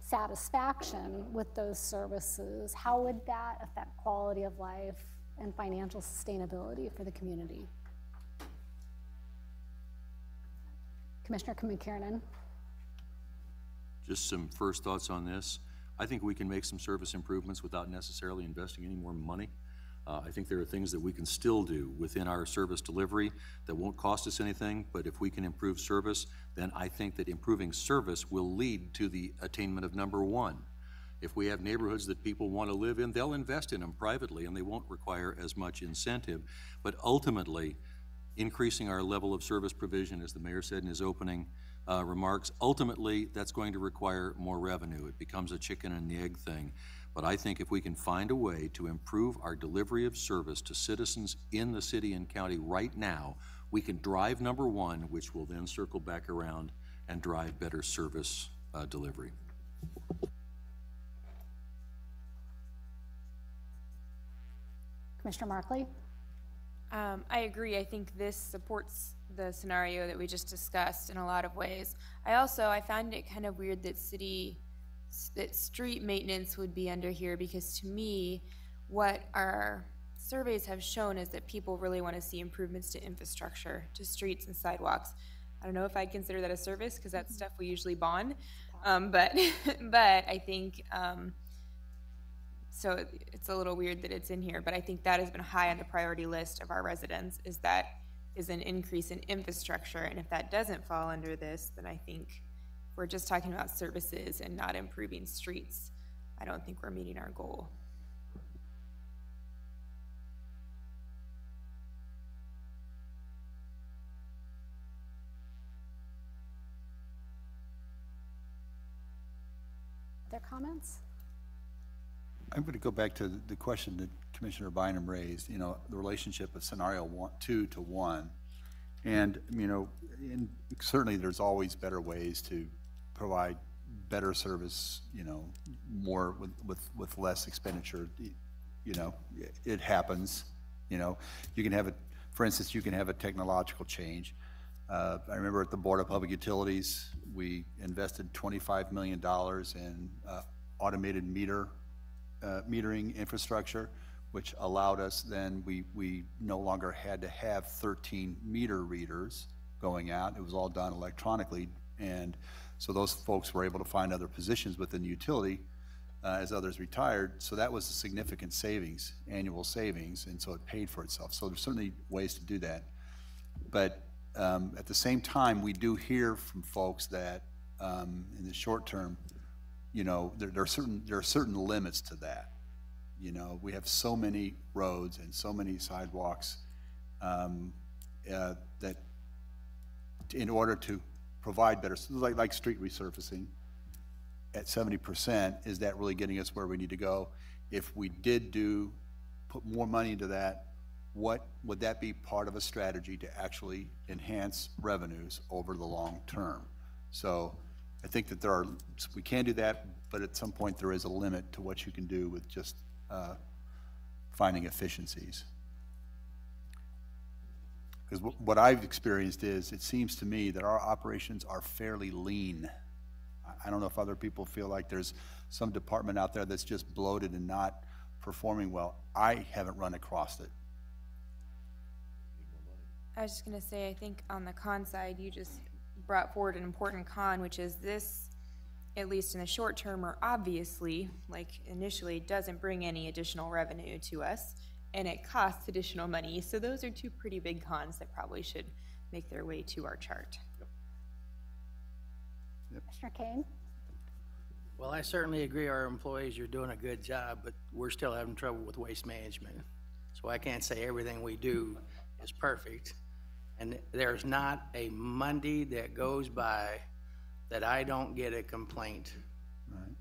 [SPEAKER 7] satisfaction with those services, how would that affect quality of life and financial sustainability for the community? Commissioner McKiernan.
[SPEAKER 4] Just some first thoughts on this. I think we can make some service improvements without necessarily investing any more money. I think there are things that we can still do within our service delivery that won't cost us anything, but if we can improve service, then I think that improving service will lead to the attainment of number one. If we have neighborhoods that people want to live in, they'll invest in them privately and they won't require as much incentive. But ultimately, increasing our level of service provision, as the mayor said in his opening remarks, ultimately that's going to require more revenue. It becomes a chicken and the egg thing. But I think if we can find a way to improve our delivery of service to citizens in the city and county right now, we can drive number one, which will then circle back around and drive better service delivery.
[SPEAKER 7] Commissioner Markley?
[SPEAKER 11] I agree. I think this supports the scenario that we just discussed in a lot of ways. I found it kind of weird that street maintenance would be under here, because to me, what our surveys have shown is that people really want to see improvements to infrastructure, to streets and sidewalks. I don't know if I'd consider that a service, because that's stuff we usually bond, but I think, so it's a little weird that it's in here, but I think that has been high on the priority list of our residents, is an increase in infrastructure, and if that doesn't fall under this, then I think we're just talking about services and not improving streets. I don't think we're meeting our goal.
[SPEAKER 7] Other comments?
[SPEAKER 2] I'm going to go back to the question that Commissioner Bynum raised, you know, the relationship of scenario 2 to 1. And, you know, certainly there's always better ways to provide better service, you know, more with less expenditure. You know, it happens. You know, you can have for instance, you can have a technological change. I remember at the Board of Public Utilities, we invested $25 million in automated metering infrastructure, which allowed us then, we no longer had to have 13 meter readers going out. It was all done electronically, and so those folks were able to find other positions within the utility as others retired. So that was a significant savings, annual savings, and so it paid for itself. So there's certainly ways to do that. But at the same time, we do hear from folks that in the short term, you know, there are certain limits to that. You know, we have so many roads and so many sidewalks that in order to provide better, like street resurfacing at 70%, is that really getting us where we need to go? If we did put more money into that, what would that be part of a strategy to actually enhance revenues over the long term? So I think that we can do that, but at some point there is a limit to what you can do with just finding efficiencies. Because what I've experienced is, it seems to me that our operations are fairly lean. I don't know if other people feel like there's some department out there that's just bloated and not performing well. I haven't run across it.
[SPEAKER 11] I was just going to say, I think on the con side, you just brought forward an important con, which is this, at least in the short term, or obviously, like initially, doesn't bring any additional revenue to us, and it costs additional money. So those are two pretty big cons that probably should make their way to our chart.
[SPEAKER 7] Commissioner Kane?
[SPEAKER 9] Well, I certainly agree our employees are doing a good job, but we're still having trouble with waste management. So I can't say everything we do is perfect. And there's not a Monday that goes by that I don't get a complaint.
[SPEAKER 2] Right.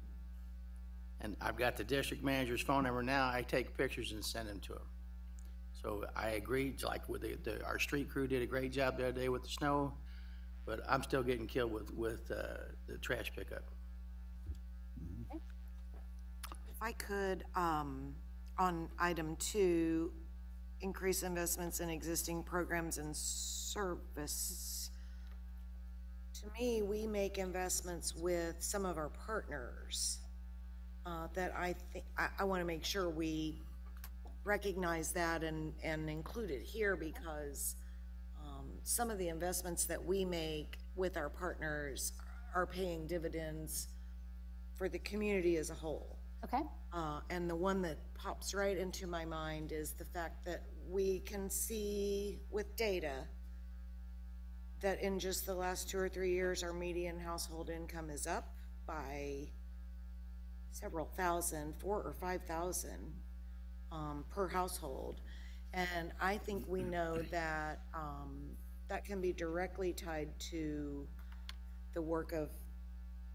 [SPEAKER 9] And I've got the district manager's phone number now. I take pictures and send them to him. So I agree, like with our street crew did a great job the other day with the snow, but I'm still getting killed with the trash pickup.
[SPEAKER 10] If I could, on item 2, increase investments in existing programs and service. To me, we make investments with some of our partners that I think, I want to make sure we recognize that and include it here, because some of the investments that we make with our partners are paying dividends for the community as a whole.
[SPEAKER 7] Okay.
[SPEAKER 10] And the one that pops right into my mind is the fact that we can see with data that in just the last 2 or 3 years, our median household income is up by several thousand, 4,000 or 5,000 per household. And I think we know that that can be directly tied to the work of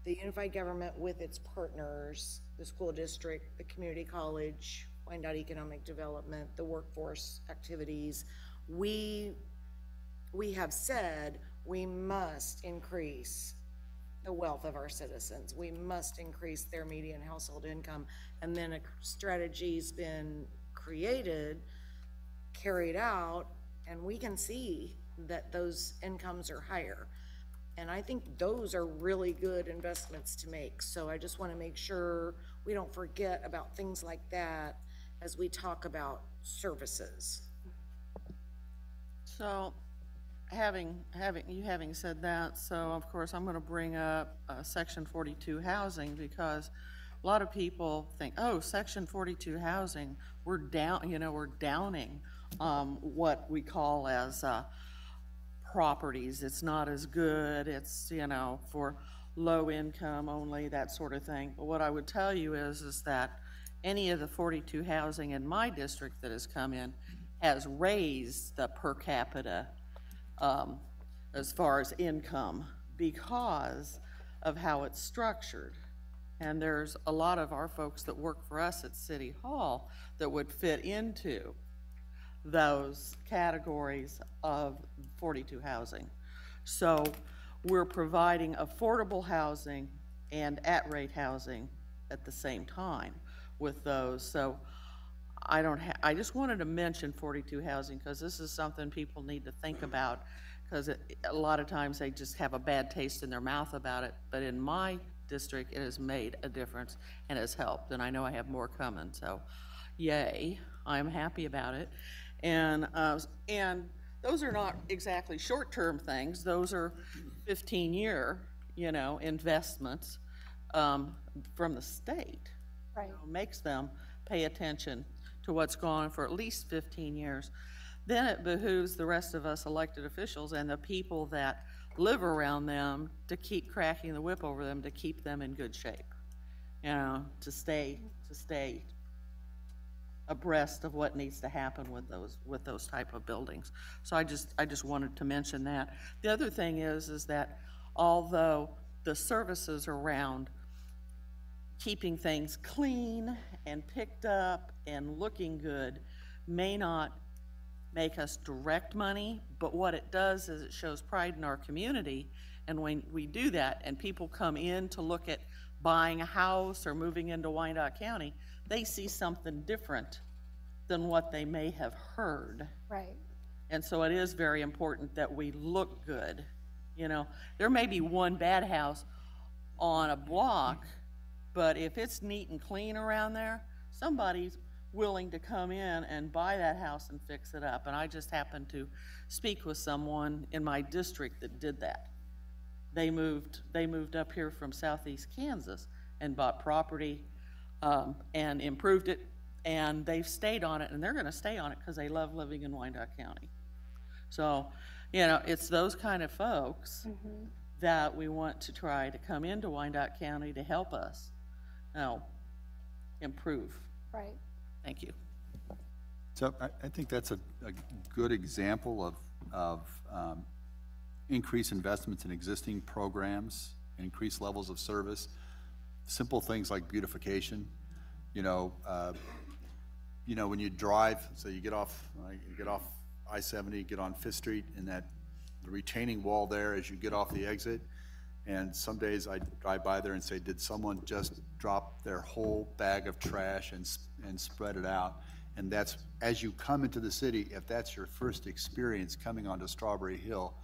[SPEAKER 10] the unified government with its partners, the school district, the community college, Wyandotte Economic Development, the workforce activities. We have said we must increase the wealth of our citizens. We must increase their median household income. And then a strategy's been created, carried out, and we can see that those incomes are higher. And I think those are really good investments to make. So I just want to make sure we don't forget about things like that as we talk about services.
[SPEAKER 5] So having said that, so of course I'm going to bring up Section 42 housing, because a lot of people think, oh, Section 42 housing, we're downing what we call as properties. It's not as good. It's, for low income only, that sort of thing. But what I would tell you is that any of the 42 housing in my district that has come in has raised the per capita as far as income because of how it's structured. And there's a lot of our folks that work for us at City Hall that would fit into those categories of 42 housing. So we're providing affordable housing and at-rate housing at the same time with those. So I just wanted to mention 42 housing because this is something people need to think about, because a lot of times they just have a bad taste in their mouth about it. But in my district, it has made a difference and has helped. And I know I have more coming, so yay, I'm happy about it. And those are not exactly short-term things. Those are 15-year, investments from the state.
[SPEAKER 7] Right.
[SPEAKER 5] Makes them pay attention to what's gone on for at least 15 years. Then it behooves the rest of us elected officials and the people that live around them to keep cracking the whip over them to keep them in good shape, to stay abreast of what needs to happen with those type of buildings. So I just wanted to mention that. The other thing is that although the services around keeping things clean and picked up and looking good may not make us direct money, but what it does is it shows pride in our community. And when we do that and people come in to look at buying a house or moving into Wyandotte County, they see something different than what they may have heard.
[SPEAKER 7] Right.
[SPEAKER 5] And so it is very important that we look good. There may be one bad house on a block, but if it's neat and clean around there, somebody's willing to come in and buy that house and fix it up. And I just happened to speak with someone in my district that did that. they moved up here from southeast Kansas and bought property and improved it, and they've stayed on it, and they're going to stay on it because they love living in Wyandotte County. So, you know, it's those kind of folks that we want to try to come into Wyandotte County to help us improve.
[SPEAKER 7] Right.
[SPEAKER 5] Thank you.
[SPEAKER 2] So I think that's a good example of increased investments in existing programs, increased levels of service, simple things like beautification. You know, when you drive, so you get off I-70, get on 5th Street, and the retaining wall there as you get off the exit. And some days I drive by there and say, did someone just drop their whole bag of trash and spread it out? And that's, as you come into the city, if that's your first experience coming onto Strawberry Hill,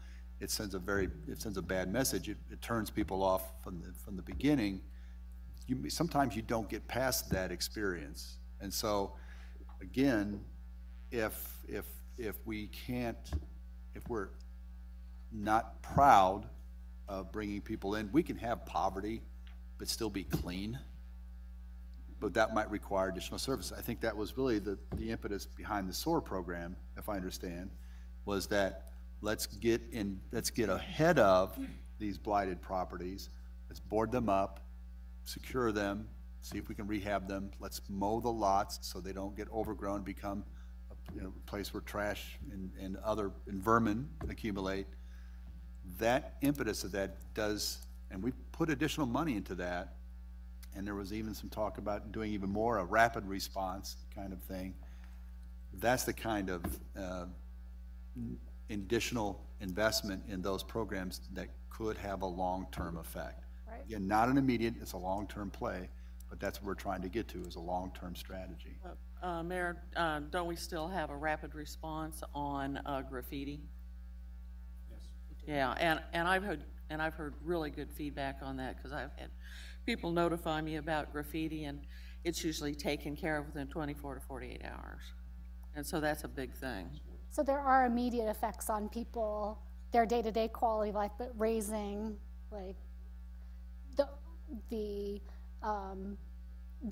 [SPEAKER 2] it sends a bad message. It turns people off from the beginning. Sometimes you don't get past that experience. And so, again, if we're not proud of bringing people in, we can have poverty but still be clean, but that might require additional services. I think that was really the impetus behind the SOAR program, if I understand, was that let's get ahead of these blighted properties, let's board them up, secure them, see if we can rehab them, let's mow the lots so they don't get overgrown, become a place where trash and vermin accumulate. That impetus of that does, and we put additional money into that, and there was even some talk about doing even more, a rapid response kind of thing. That's the kind of additional investment in those programs that could have a long-term effect.
[SPEAKER 7] Right.
[SPEAKER 2] Again, not an immediate, it's a long-term play, but that's what we're trying to get to, is a long-term strategy.
[SPEAKER 5] Mayor, don't we still have a rapid response on graffiti?
[SPEAKER 6] Yes.
[SPEAKER 5] Yeah, and I've heard really good feedback on that, because I've had people notify me about graffiti, and it's usually taken care of within 24 to 48 hours. And so that's a big thing.
[SPEAKER 7] So there are immediate effects on people, their day-to-day quality of life, but raising like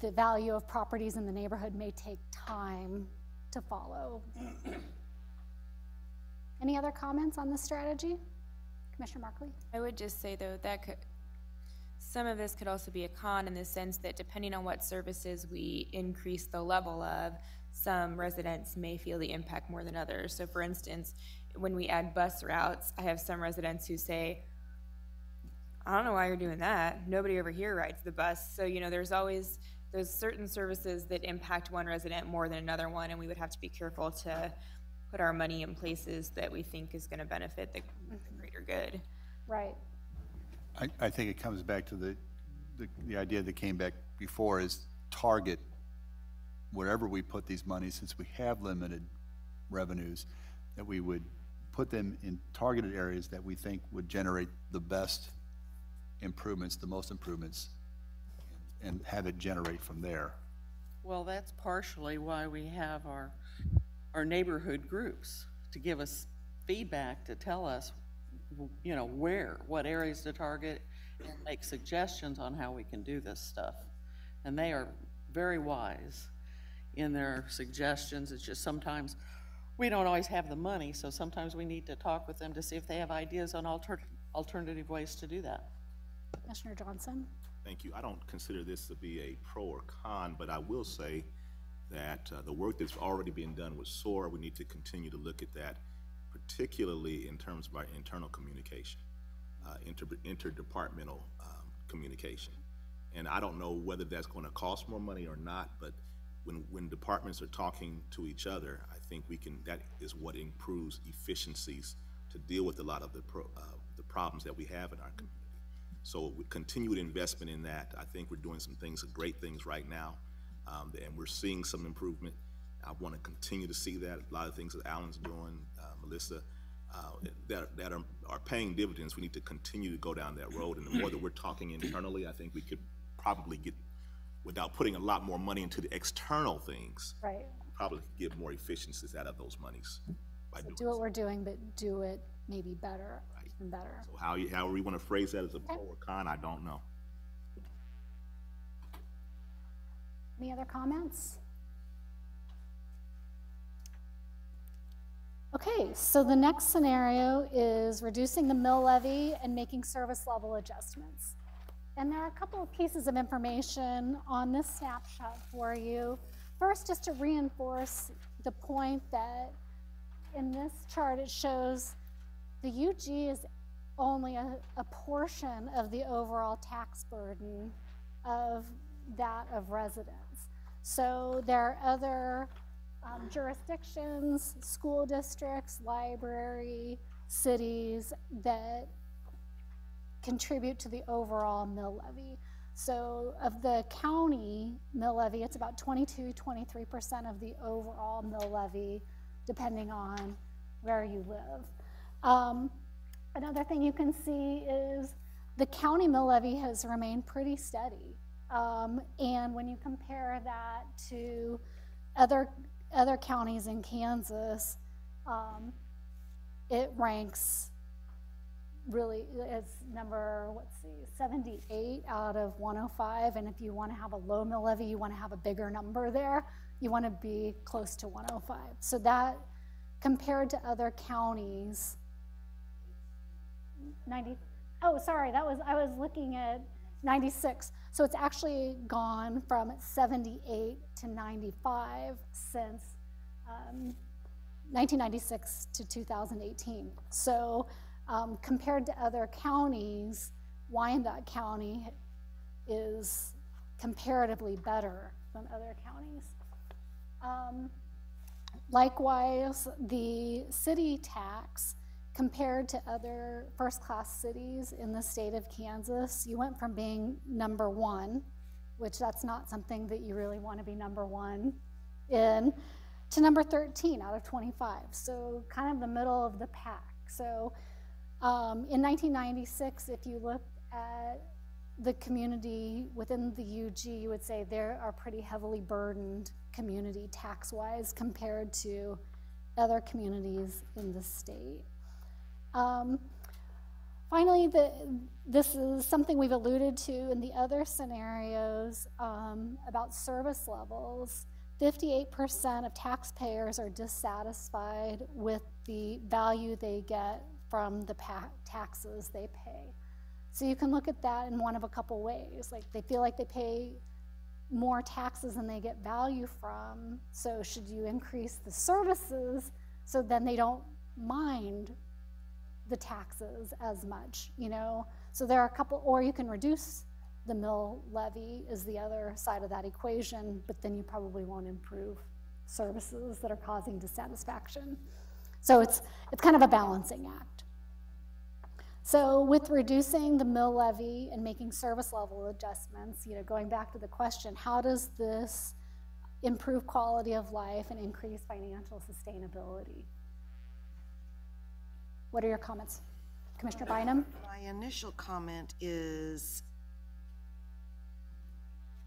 [SPEAKER 7] the value of properties in the neighborhood may take time to follow. Any other comments on this strategy? Commissioner Markley?
[SPEAKER 11] I would just say, though, that some of this could also be a con in the sense that depending on what services we increase the level of, some residents may feel the impact more than others. So for instance, when we add bus routes, I have some residents who say, I don't know why you're doing that. Nobody over here rides the bus. So, you know, there's certain services that impact one resident more than another one, and we would have to be careful to put our money in places that we think is going to benefit the greater good.
[SPEAKER 7] Right.
[SPEAKER 2] I think it comes back to the idea that came back before, is target wherever we put these monies, since we have limited revenues, that we would put them in targeted areas that we think would generate the best improvements, the most improvements, and have it generate from there.
[SPEAKER 5] Well, that's partially why we have our neighborhood groups, to give us feedback, to tell us, you know, what areas to target, and make suggestions on how we can do this stuff. And they are very wise in their suggestions. It's just sometimes we don't always have the money, so sometimes we need to talk with them to see if they have ideas on alternative ways to do that.
[SPEAKER 7] Commissioner Johnson?
[SPEAKER 13] Thank you. I don't consider this to be a pro or con, but I will say that the work that's already being done with SOAR, we need to continue to look at that, particularly in terms of our internal communication, interdepartmental communication. And I don't know whether that's going to cost more money or not, but when departments are talking to each other, I think that is what improves efficiencies to deal with a lot of the problems that we have in our community. So with continued investment in that, I think we're doing some great things right now, and we're seeing some improvement. I want to continue to see that. A lot of things that Alan's doing, Melissa, that are paying dividends. We need to continue to go down that road, and the more that we're talking internally, I think we could probably get, without putting a lot more money into the external things,
[SPEAKER 7] right,
[SPEAKER 13] probably get more efficiencies out of those monies by doing
[SPEAKER 7] do what we're doing, but do it maybe better. and better.
[SPEAKER 13] So however we want to phrase that as a pro or con, I don't know.
[SPEAKER 7] Any other comments? Okay, so the next scenario is reducing the mill levy and making service level adjustments. And there are a couple of pieces of information on this snapshot for you. First, just to reinforce the point that in this chart it shows the UG is only a portion of the overall tax burden of that of residents. So there are other jurisdictions, school districts, library, cities that contribute to the overall mill levy. So of the county mill levy, it's about 22–23% of the overall mill levy, depending on where you live. Another thing you can see is the county mill levy has remained pretty steady. And when you compare that to other counties in Kansas, it ranks really as number, 78 out of 105. And if you want to have a low mill levy, you want to have a bigger number there. You want to be close to 105. So that, compared to other counties, 90. Oh, sorry, I was looking at 96. So it's actually gone from 78 to 95 since 1996 to 2018. So compared to other counties, Wyandotte County is comparatively better than other counties. Likewise, the city tax, compared to other first-class cities in the state of Kansas, you went from being number 1, which that's not something that you really want to be number 1 in, to number 13 out of 25. So kind of the middle of the pack. So in 1996, if you look at the community within the UG, you would say they are pretty heavily burdened community tax-wise compared to other communities in the state. Finally, this is something we've alluded to in the other scenarios about service levels. 58% of taxpayers are dissatisfied with the value they get from the taxes they pay. So you can look at that in one of a couple ways. Like, they feel like they pay more taxes than they get value from, so should you increase the services so then they don't mind the taxes as much, you know? So there are a couple, or you can reduce the mill levy is the other side of that equation, but then you probably won't improve services that are causing dissatisfaction. So it's kind of a balancing act. So with reducing the mill levy and making service level adjustments, you know, going back to the question, how does this improve quality of life and increase financial sustainability? What are your comments? Commissioner Bynum?
[SPEAKER 10] My initial comment is,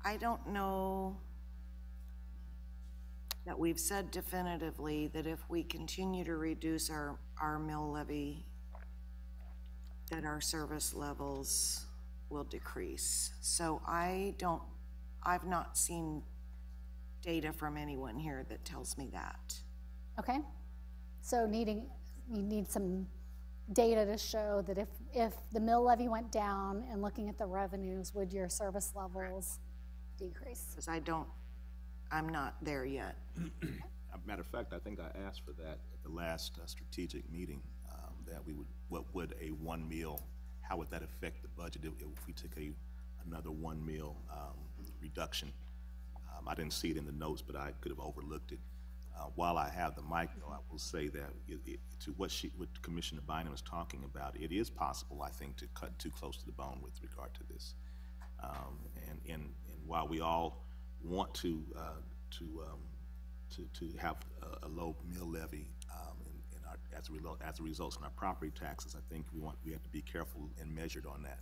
[SPEAKER 10] I don't know that we've said definitively that if we continue to reduce our mill levy, that our service levels will decrease. So I've not seen data from anyone here that tells me that.
[SPEAKER 7] Okay. So you need some data to show that if the mill levy went down and looking at the revenues, would your service levels decrease?
[SPEAKER 10] Because I'm not there yet.
[SPEAKER 13] Matter of fact, I think I asked for that at the last strategic meeting, that what would a 1 meal, how would that affect the budget if we took another 1 meal reduction? I didn't see it in the notes, but I could have overlooked it. While I have the mic, though, I will say that to what Commissioner Bynum was talking about, it is possible, I think, to cut too close to the bone with regard to this. And while we all want to have a low mill levy as a result in our property taxes, I think we have to be careful and measured on that.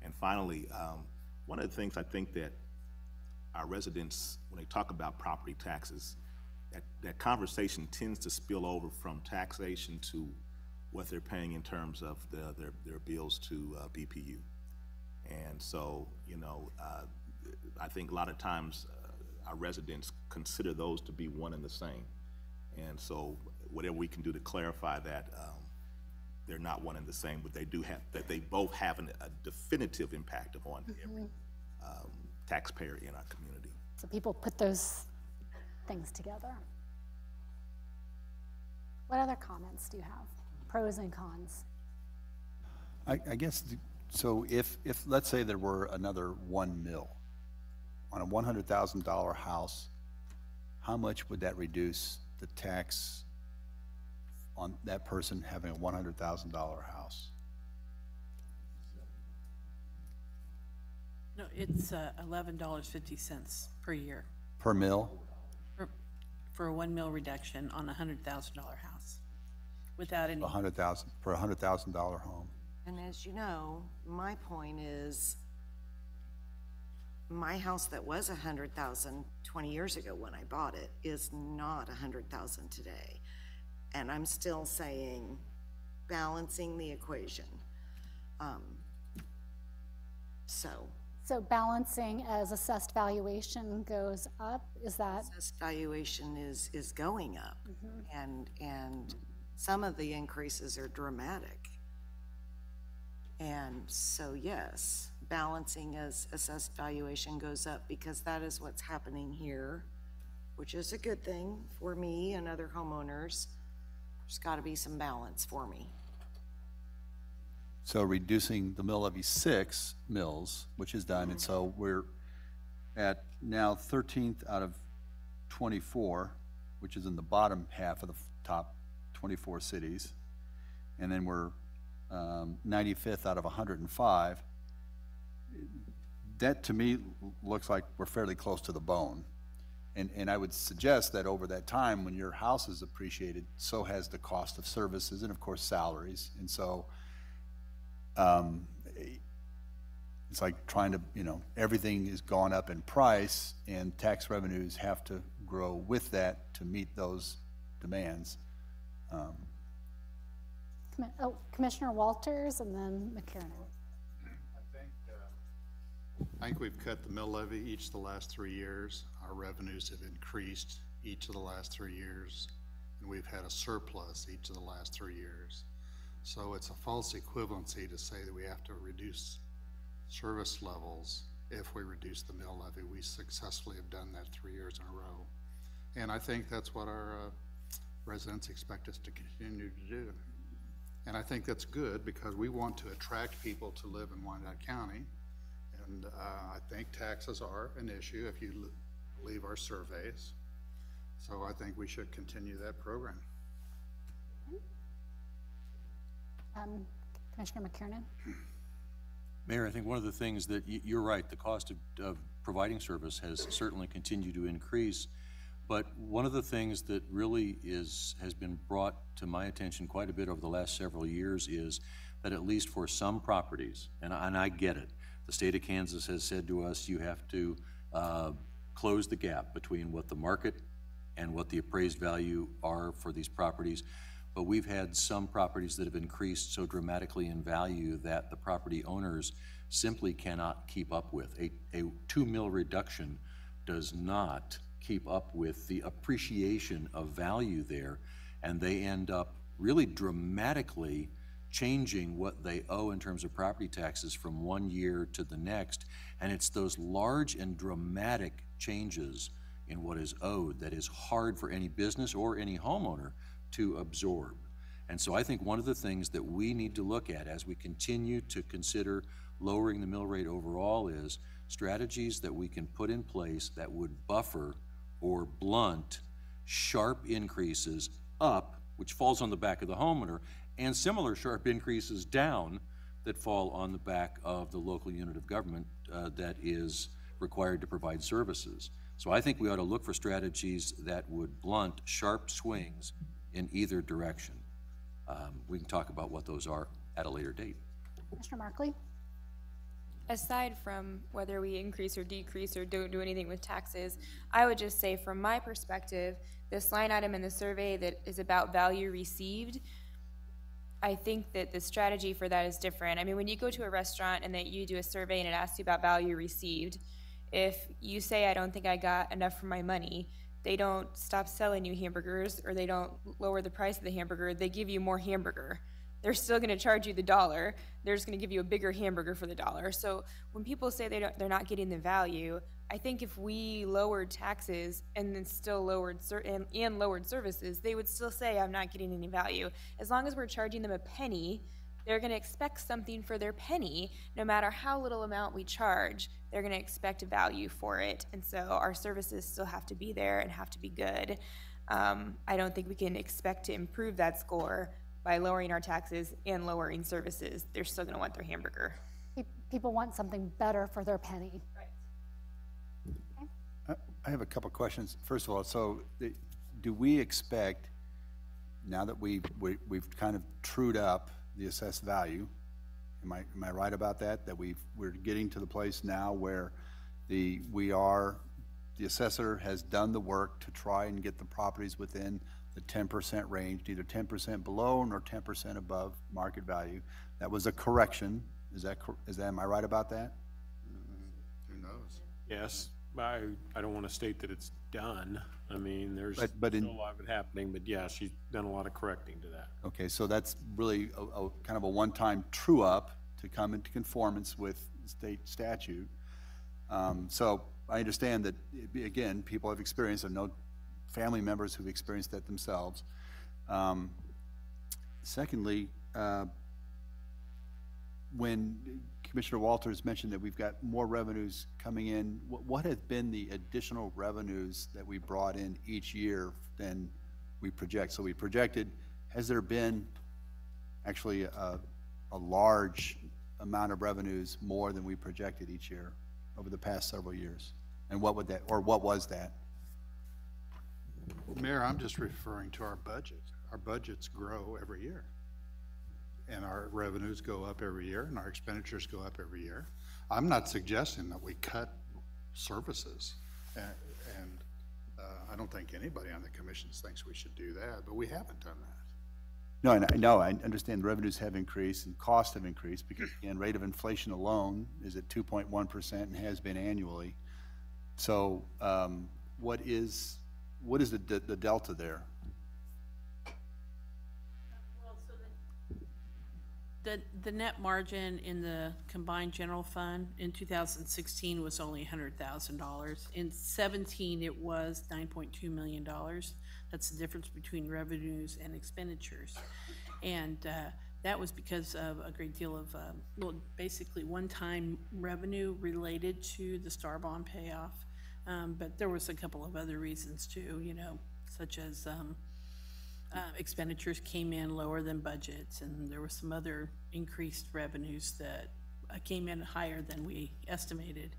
[SPEAKER 13] And finally, one of the things I think that our residents, when they talk about property taxes, that conversation tends to spill over from taxation to what they're paying in terms of their bills to BPU. And so, I think a lot of times our residents consider those to be one and the same. And so whatever we can do to clarify that, they're not one and the same, but they both have a definitive impact upon every taxpayer in our community.
[SPEAKER 7] So people put those things together. What other comments do you have? Pros and cons?
[SPEAKER 2] I guess, so if let's say there were another 1 mil on a $100,000 house, how much would that reduce the tax on that person having a $100,000 house?
[SPEAKER 14] No, it's $11.50 per year
[SPEAKER 2] Per mil?
[SPEAKER 14] for a 1 mil reduction on a $100,000 house, without any.
[SPEAKER 2] $100,000 for a $100,000 home.
[SPEAKER 10] And as you know, my point is, my house that was 100,000 20 years ago when I bought it is not 100,000 today. And I'm still saying, balancing the equation.
[SPEAKER 7] So balancing as assessed valuation goes up, is that?
[SPEAKER 10] Assessed valuation is going up, and some of the increases are dramatic. And so yes, balancing as assessed valuation goes up, because that is what's happening here, which is a good thing for me and other homeowners. There's got to be some balance for me.
[SPEAKER 2] So reducing the mill levy 6 mills, which is done, and so we're at now 13th out of 24, which is in the bottom half of the top 24 cities, and then we're 95th out of 105. That to me looks like we're fairly close to the bone. And I would suggest that over that time, when your house is appreciated, so has the cost of services and of course salaries. And so it's like trying to, everything is gone up in price, and tax revenues have to grow with that to meet those demands.
[SPEAKER 7] Commissioner Walters and then McKiernan.
[SPEAKER 6] I think we've cut the mill levy each of the last 3 years. Our revenues have increased each of the last 3 years, and we've had a surplus each of the last 3 years. So it's a false equivalency to say that we have to reduce service levels if we reduce the mill levy. We successfully have done that 3 years in a row. And I think that's what our residents expect us to continue to do. And I think that's good, because we want to attract people to live in Wyandotte County. And I think taxes are an issue if you believe our surveys. So I think we should continue that program.
[SPEAKER 7] Commissioner McKiernan.
[SPEAKER 4] Mayor, I think one of the things that you're right, the cost of providing service has certainly continued to increase. But one of the things that really has been brought to my attention quite a bit over the last several years is that at least for some properties, and I get it, the state of Kansas has said to us, you have to close the gap between what the market and what the appraised value are for these properties. But we've had some properties that have increased so dramatically in value that the property owners simply cannot keep up with. A 2 mil reduction does not keep up with the appreciation of value there, and they end up really dramatically changing what they owe in terms of property taxes from 1 year to the next. And it's those large and dramatic changes in what is owed that is hard for any business or any homeowner to absorb. And so I think one of the things that we need to look at as we continue to consider lowering the mill rate overall is strategies that we can put in place that would buffer or blunt sharp increases up, which falls on the back of the homeowner, and similar sharp increases down that fall on the back of the local unit of government that is required to provide services. So I think we ought to look for strategies that would blunt sharp swings in either direction. We can talk about what those are at a later date.
[SPEAKER 7] Commissioner Markley?
[SPEAKER 11] Aside from whether we increase or decrease or don't do anything with taxes, I would just say from my perspective, this line item in the survey that is about value received, I think that the strategy for that is different. I mean, when you go to a restaurant and that you do a survey and it asks you about value received, if you say, I don't think I got enough for my money, they don't stop selling you hamburgers or they don't lower the price of the hamburger. They give you more hamburger. They're still going to charge you the $1. They're just going to give you a bigger hamburger for the $1. So when people say they're not getting the value, I think if we lowered taxes and then still lowered lowered services, they would still say I'm not getting any value. As long as we're charging them a penny, they're going to expect something for their penny. No matter how little amount we charge, they're going to expect a value for it. And so our services still have to be there and have to be good. I don't think we can expect to improve that score by lowering our taxes and lowering services. They're still going to want their hamburger.
[SPEAKER 7] People want something better for their penny.
[SPEAKER 2] I have a couple questions. First of all, so do we expect, now that we've kind of trued up the assessed value, am I right about that? That we're getting to the place now where the assessor has done the work to try and get the properties within the 10% range, neither 10% below nor 10% above market value. That was a correction. Am I right about that?
[SPEAKER 6] Who knows?
[SPEAKER 15] Yes. I don't want to state that it's done. I mean, there's
[SPEAKER 2] but
[SPEAKER 15] still a lot of it happening, but yeah, she's done a lot of correcting to that.
[SPEAKER 2] Okay, so that's really a kind of a one-time true-up to come into conformance with state statute. So I understand that, again, people have experienced, I know family members who've experienced that themselves. Secondly, when Commissioner Walters mentioned that we've got more revenues coming in, what have been the additional revenues that we brought in each year than we project? So we projected, has there been actually a large amount of revenues more than we projected each year over the past several years? And what would that, or what was that?
[SPEAKER 6] Mayor, I'm just referring to our budget. Our budgets grow every year. And our revenues go up every year, and our expenditures go up every year. I'm not suggesting that we cut services, and I don't think anybody on the commission thinks we should do that, but we haven't done that.
[SPEAKER 2] No, I understand revenues have increased and costs have increased because, again, rate of inflation alone is at 2.1% and has been annually. So what is the delta there?
[SPEAKER 14] The net margin in the combined general fund in 2016 was only $100,000. In 17, it was $9.2 million. That's the difference between revenues and expenditures. And that was because of a great deal of, basically one-time revenue related to the Star Bond payoff. But there was a couple of other reasons too, such as expenditures came in lower than budgets, and there were some other increased revenues that came in higher than we estimated.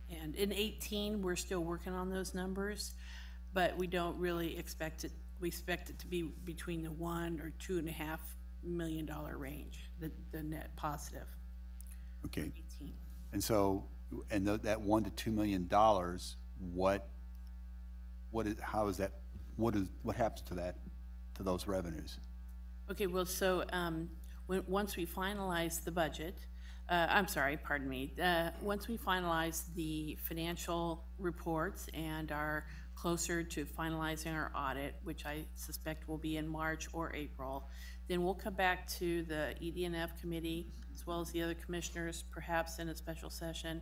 [SPEAKER 14] And in 18, we're still working on those numbers, but we don't really expect it. We expect it to be between the $1 or $2.5 million range, the net positive.
[SPEAKER 2] Okay.
[SPEAKER 14] 18.
[SPEAKER 2] And so, that $1 to $2 million, what happens to that? To those revenues?
[SPEAKER 14] Okay, well, so once we finalize the budget, once we finalize the financial reports and are closer to finalizing our audit, which I suspect will be in March or April, then we'll come back to the ED&F committee as well as the other commissioners, perhaps in a special session,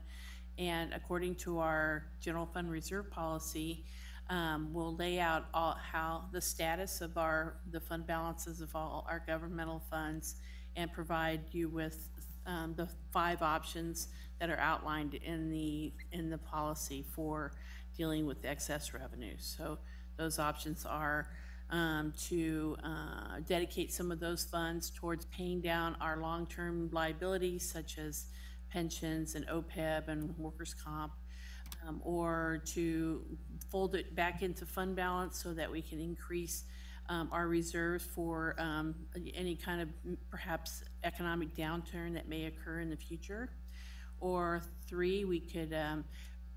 [SPEAKER 14] and according to our general fund reserve policy, we'll lay out how the status of the fund balances of all our governmental funds and provide you with the 5 options that are outlined in the policy for dealing with excess revenues. So those options are to dedicate some of those funds towards paying down our long-term liabilities such as pensions and OPEB and workers' comp, or to fold it back into fund balance so that we can increase our reserves for any kind of perhaps economic downturn that may occur in the future. Or 3, we could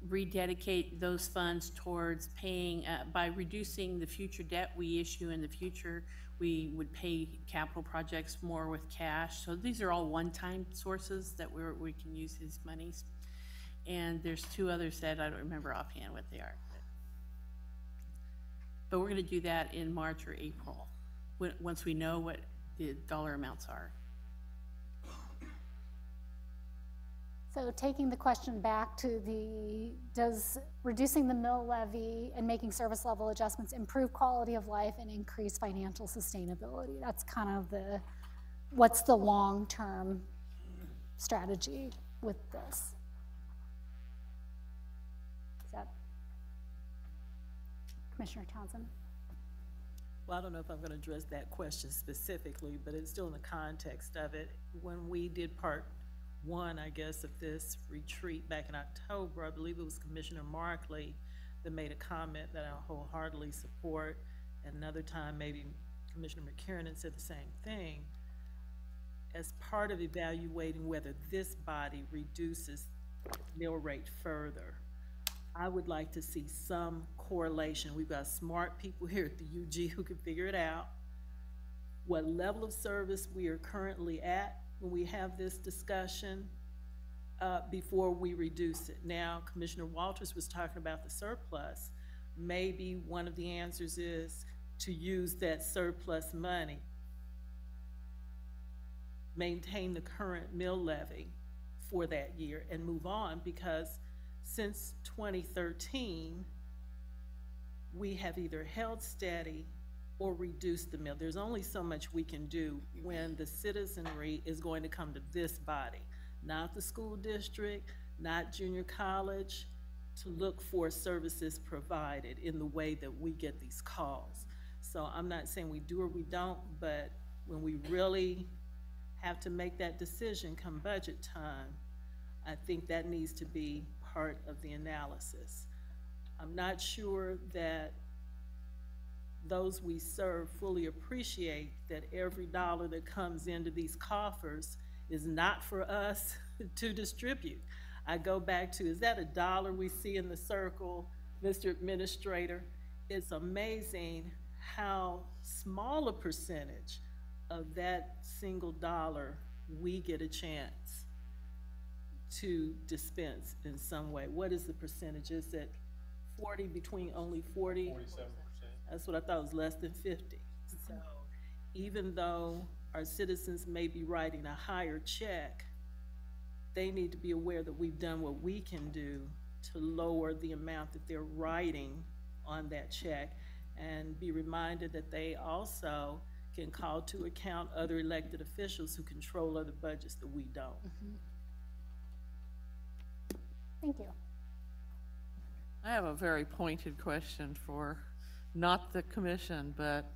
[SPEAKER 14] rededicate those funds towards paying, by reducing the future debt we issue in the future, We would pay capital projects more with cash. So these are all one-time sources that we can use these monies. And there's two others that I don't remember offhand what they are. But we're going to do that in March or April, once we know what the dollar amounts are.
[SPEAKER 7] So taking the question back to does reducing the mill levy and making service level adjustments improve quality of life and increase financial sustainability? That's kind of what's the long-term strategy with this? Is that Commissioner Townsend?
[SPEAKER 12] Well, I don't know if I'm going to address that question specifically, but it's still in the context of it. When we did part one, I guess, of this retreat back in October, I believe it was Commissioner Markley that made a comment that I wholeheartedly support. And another time, maybe Commissioner McKiernan said the same thing. As part of evaluating whether this body reduces mill rate further, I would like to see some correlation. We've got smart people here at the UG who can figure it out. What level of service we are currently at when we have this discussion before we reduce it. Now, Commissioner Walters was talking about the surplus. Maybe one of the answers is to use that surplus money, maintain the current mill levy for that year and move on, because since 2013, we have either held steady or reduced the mill. There's only so much we can do when the citizenry is going to come to this body, not the school district, not junior college, to look for services provided in the way that we get these calls. So I'm not saying we do or we don't, but when we really have to make that decision come budget time, I think that needs to be part of the analysis. I'm not sure that those we serve fully appreciate that every dollar that comes into these coffers is not for us to distribute. I go back to, is that a dollar we see in the circle, Mr. Administrator? It's amazing how small a percentage of that single dollar we get a chance to dispense in some way. What is the percentage? Is it 40, between only 40? 47%. That's what I thought, was less than 50. So even though our citizens may be writing a higher check, they need to be aware that we've done what we can do to lower the amount that they're writing on that check, and be reminded that they also can call to account other elected officials who control other budgets that we don't.
[SPEAKER 7] Mm-hmm. Thank you.
[SPEAKER 5] I have a very pointed question for not the commission, but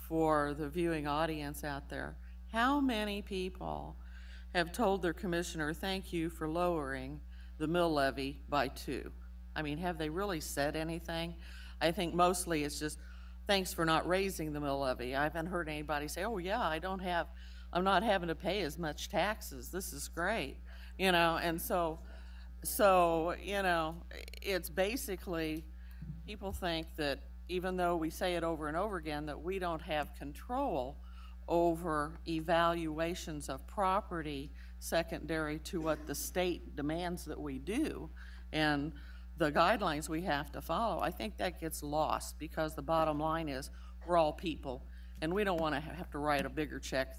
[SPEAKER 5] for the viewing audience out there. How many people have told their commissioner, thank you for lowering the mill levy by 2? I mean, have they really said anything? I think mostly it's just, thanks for not raising the mill levy. I haven't heard anybody say, oh yeah, I'm not having to pay as much taxes. This is great, you know. And so, you know, it's basically, people think that even though we say it over and over again, that we don't have control over evaluations of property secondary to what the state demands that we do and the guidelines we have to follow. I think that gets lost, because the bottom line is we're all people and we don't want to have to write a bigger check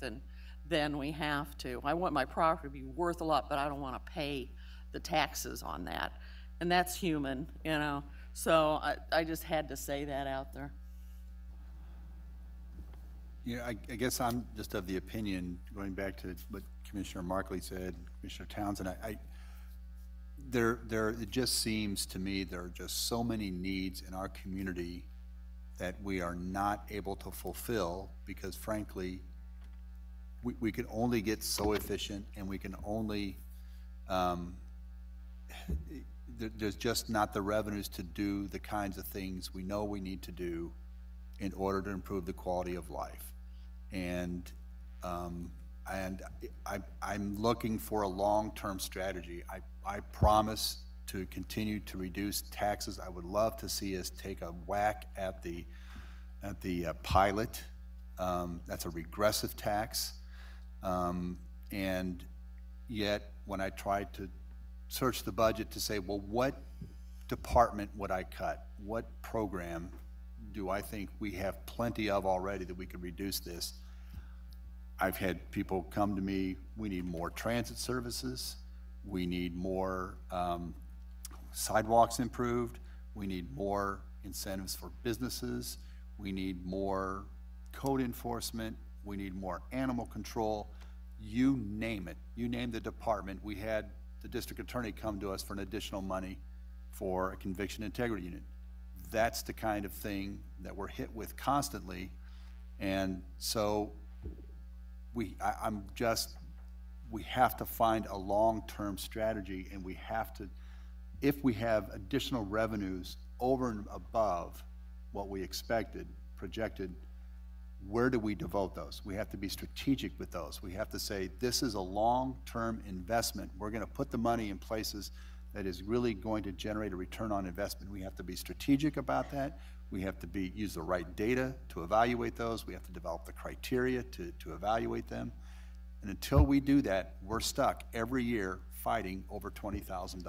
[SPEAKER 5] than we have to. I want my property to be worth a lot, but I don't want to pay the taxes on that. And that's human, you know. So I just had to say that out there.
[SPEAKER 2] Yeah, I guess I'm just of the opinion, going back to what Commissioner Markley said, Commissioner Townsend, it just seems to me there are just so many needs in our community that we are not able to fulfill, because frankly, we can only get so efficient, and we can only, there's just not the revenues to do the kinds of things we know we need to do in order to improve the quality of life. And I'm looking for a long-term strategy. I promise to continue to reduce taxes. I would love to see us take a whack at the pilot That's a regressive tax. And yet, when I tried to search the budget to say, well, what department would I cut? What program do I think we have plenty of already that we could reduce this? I've had people come to me, we need more transit services, we need more sidewalks improved, we need more incentives for businesses, we need more code enforcement, we need more animal control. You name it. You name the department. We had the district attorney come to us for an additional money for a conviction integrity unit. That's the kind of thing that we're hit with constantly. And so we have to find a long-term strategy, and we have to, if we have additional revenues over and above what we expected, projected, where do we devote those? We have to be strategic with those. We have to say, this is a long-term investment. We're going to put the money in places that is really going to generate a return on investment. We have to be strategic about that. We have to use the right data to evaluate those. We have to develop the criteria to evaluate them. And until we do that, we're stuck every year fighting over $20,000.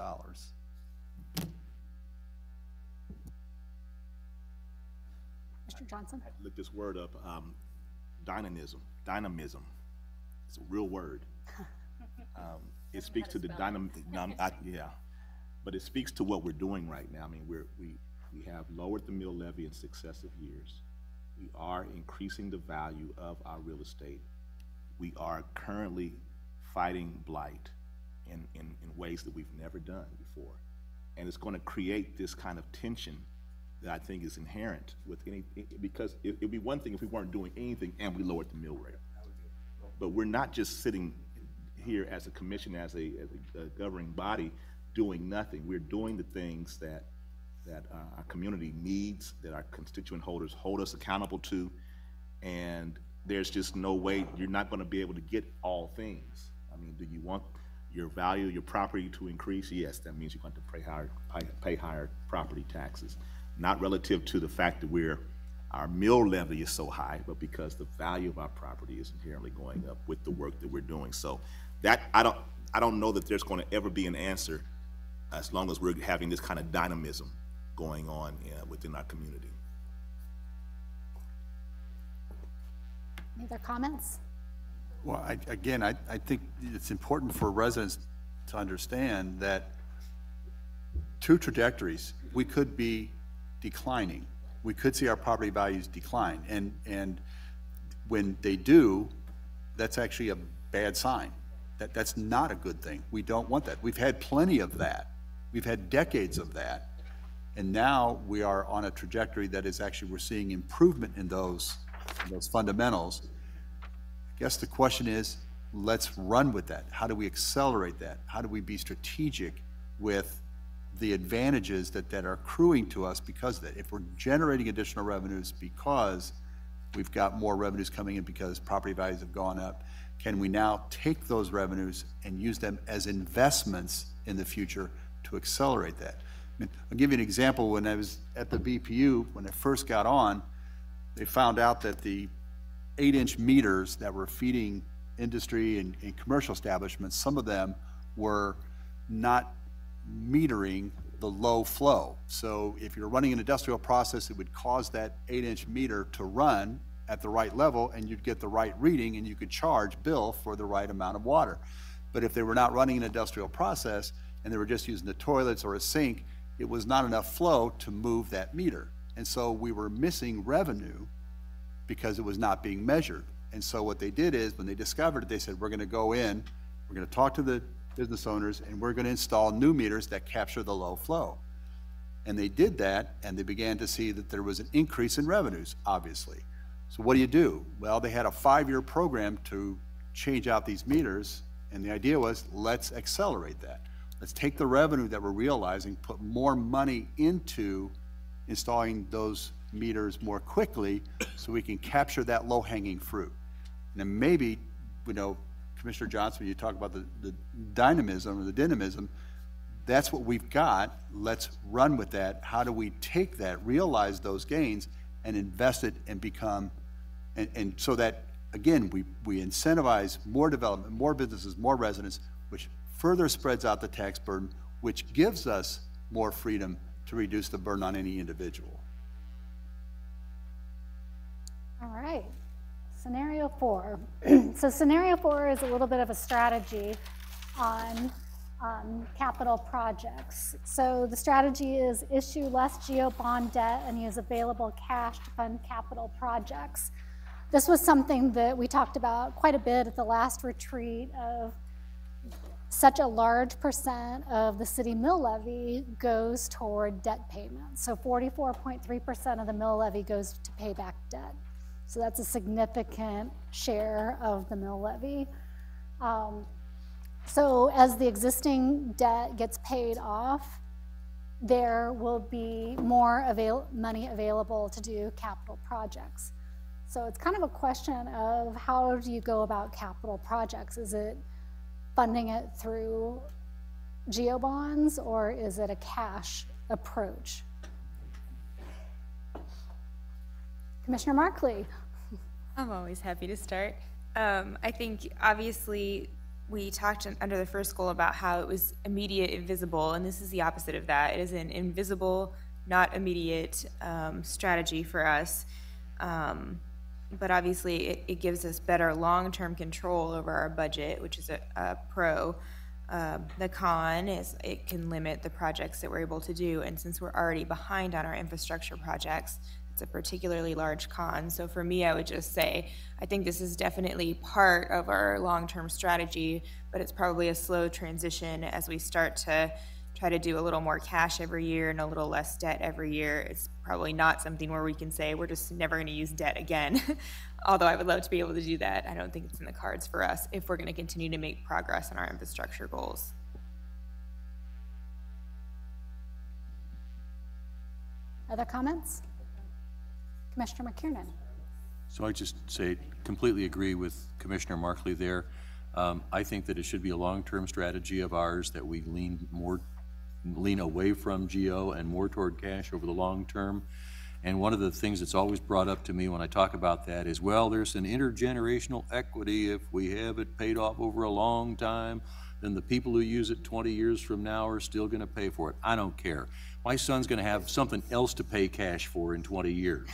[SPEAKER 7] Mr. Johnson?
[SPEAKER 13] I looked this word up, dynamism. Dynamism. It's a real word. It speaks to the yeah, but it speaks to what we're doing right now. I mean, we have lowered the mill levy in successive years. We are increasing the value of our real estate. We are currently fighting blight in ways that we've never done before. And it's going to create this kind of tension that I think is inherent with because it'd be one thing if we weren't doing anything and we lowered the mill rate. But we're not just sitting here as a commission, as a governing body, doing nothing. We're doing the things that our community needs, that our constituent holders hold us accountable to, and there's just no way you're not going to be able to get all things. I mean, do you want your value, your property to increase? Yes, that means you're going to pay higher property taxes. Not relative to the fact that our mill levy is so high, but because the value of our property is inherently going up with the work that we're doing. So that I don't know that there's going to ever be an answer as long as we're having this kind of dynamism going on within our community.
[SPEAKER 7] Any other comments?
[SPEAKER 2] Well, I think it's important for residents to understand that two trajectories. We could be declining. We could see our property values decline, and when they do, that's actually a bad sign. That's not a good thing. We don't want that. We've had plenty of that. We've had decades of that, and now we are on a trajectory that is actually, we're seeing improvement in those fundamentals. I guess the question is, let's run with that. How do we accelerate that? How do we be strategic with the advantages that are accruing to us because of that? If we're generating additional revenues because we've got more revenues coming in because property values have gone up, can we now take those revenues and use them as investments in the future to accelerate that? I mean, I'll give you an example. When I was at the BPU, when I first got on, they found out that the 8-inch meters that were feeding industry and commercial establishments, some of them were not metering the low flow. So if you're running an industrial process, it would cause that 8-inch meter to run at the right level, and you'd get the right reading, and you could bill for the right amount of water. But if they were not running an industrial process and they were just using the toilets or a sink, it was not enough flow to move that meter. And so we were missing revenue because it was not being measured. And so what they did is, when they discovered it, they said, we're going to go in, we're going to talk to the business owners, and we're going to install new meters that capture the low flow. And they did that, and they began to see that there was an increase in revenues, obviously. So what do? Well, they had a 5-year program to change out these meters, and the idea was, let's accelerate that. Let's take the revenue that we're realizing, put more money into installing those meters more quickly so we can capture that low-hanging fruit. And then maybe, Commissioner Johnson, when you talk about the dynamism or the dynamism, that's what we've got. Let's run with that. How do we take that, realize those gains, and invest it and become And so that, again, we incentivize more development, more businesses, more residents, which further spreads out the tax burden, which gives us more freedom to reduce the burden on any individual.
[SPEAKER 7] All right, scenario 4. So scenario 4 is a little bit of a strategy on capital projects. So the strategy is issue less GO bond debt and use available cash to fund capital projects. This was something that we talked about quite a bit at the last retreat of such a large percent of the city mill levy goes toward debt payments. So 44.3% of the mill levy goes to pay back debt. So that's a significant share of the mill levy. So as the existing debt gets paid off, there will be more money available to do capital projects. So it's kind of a question of how do you go about capital projects? Is it funding it through GO bonds, or is it a cash approach? Commissioner Markley.
[SPEAKER 11] I'm always happy to start. I think obviously we talked under the first goal about how it was immediate and visible, and this is the opposite of that. It is an invisible, not immediate strategy for us. But obviously it gives us better long-term control over our budget, which is a pro. The con is it can limit the projects that we're able to do, and since we're already behind on our infrastructure projects, it's a particularly large con. So for me, I would just say, I think this is definitely part of our long-term strategy, but it's probably a slow transition as we start to try to do a little more cash every year and a little less debt every year. It's probably not something where we can say we're just never going to use debt again. Although I would love to be able to do that. I don't think it's in the cards for us if we're going to continue to make progress on our infrastructure goals.
[SPEAKER 7] Other comments? Commissioner McKiernan.
[SPEAKER 4] So I just say, completely agree with Commissioner Markley there. I think that it should be a long-term strategy of ours that we lean away from GO and more toward cash over the long term. And one of the things that's always brought up to me when I talk about that is, well, there's an intergenerational equity. If we have it paid off over a long time, then the people who use it 20 years from now are still going to pay for it. I don't care. My son's going to have something else to pay cash for in 20 years.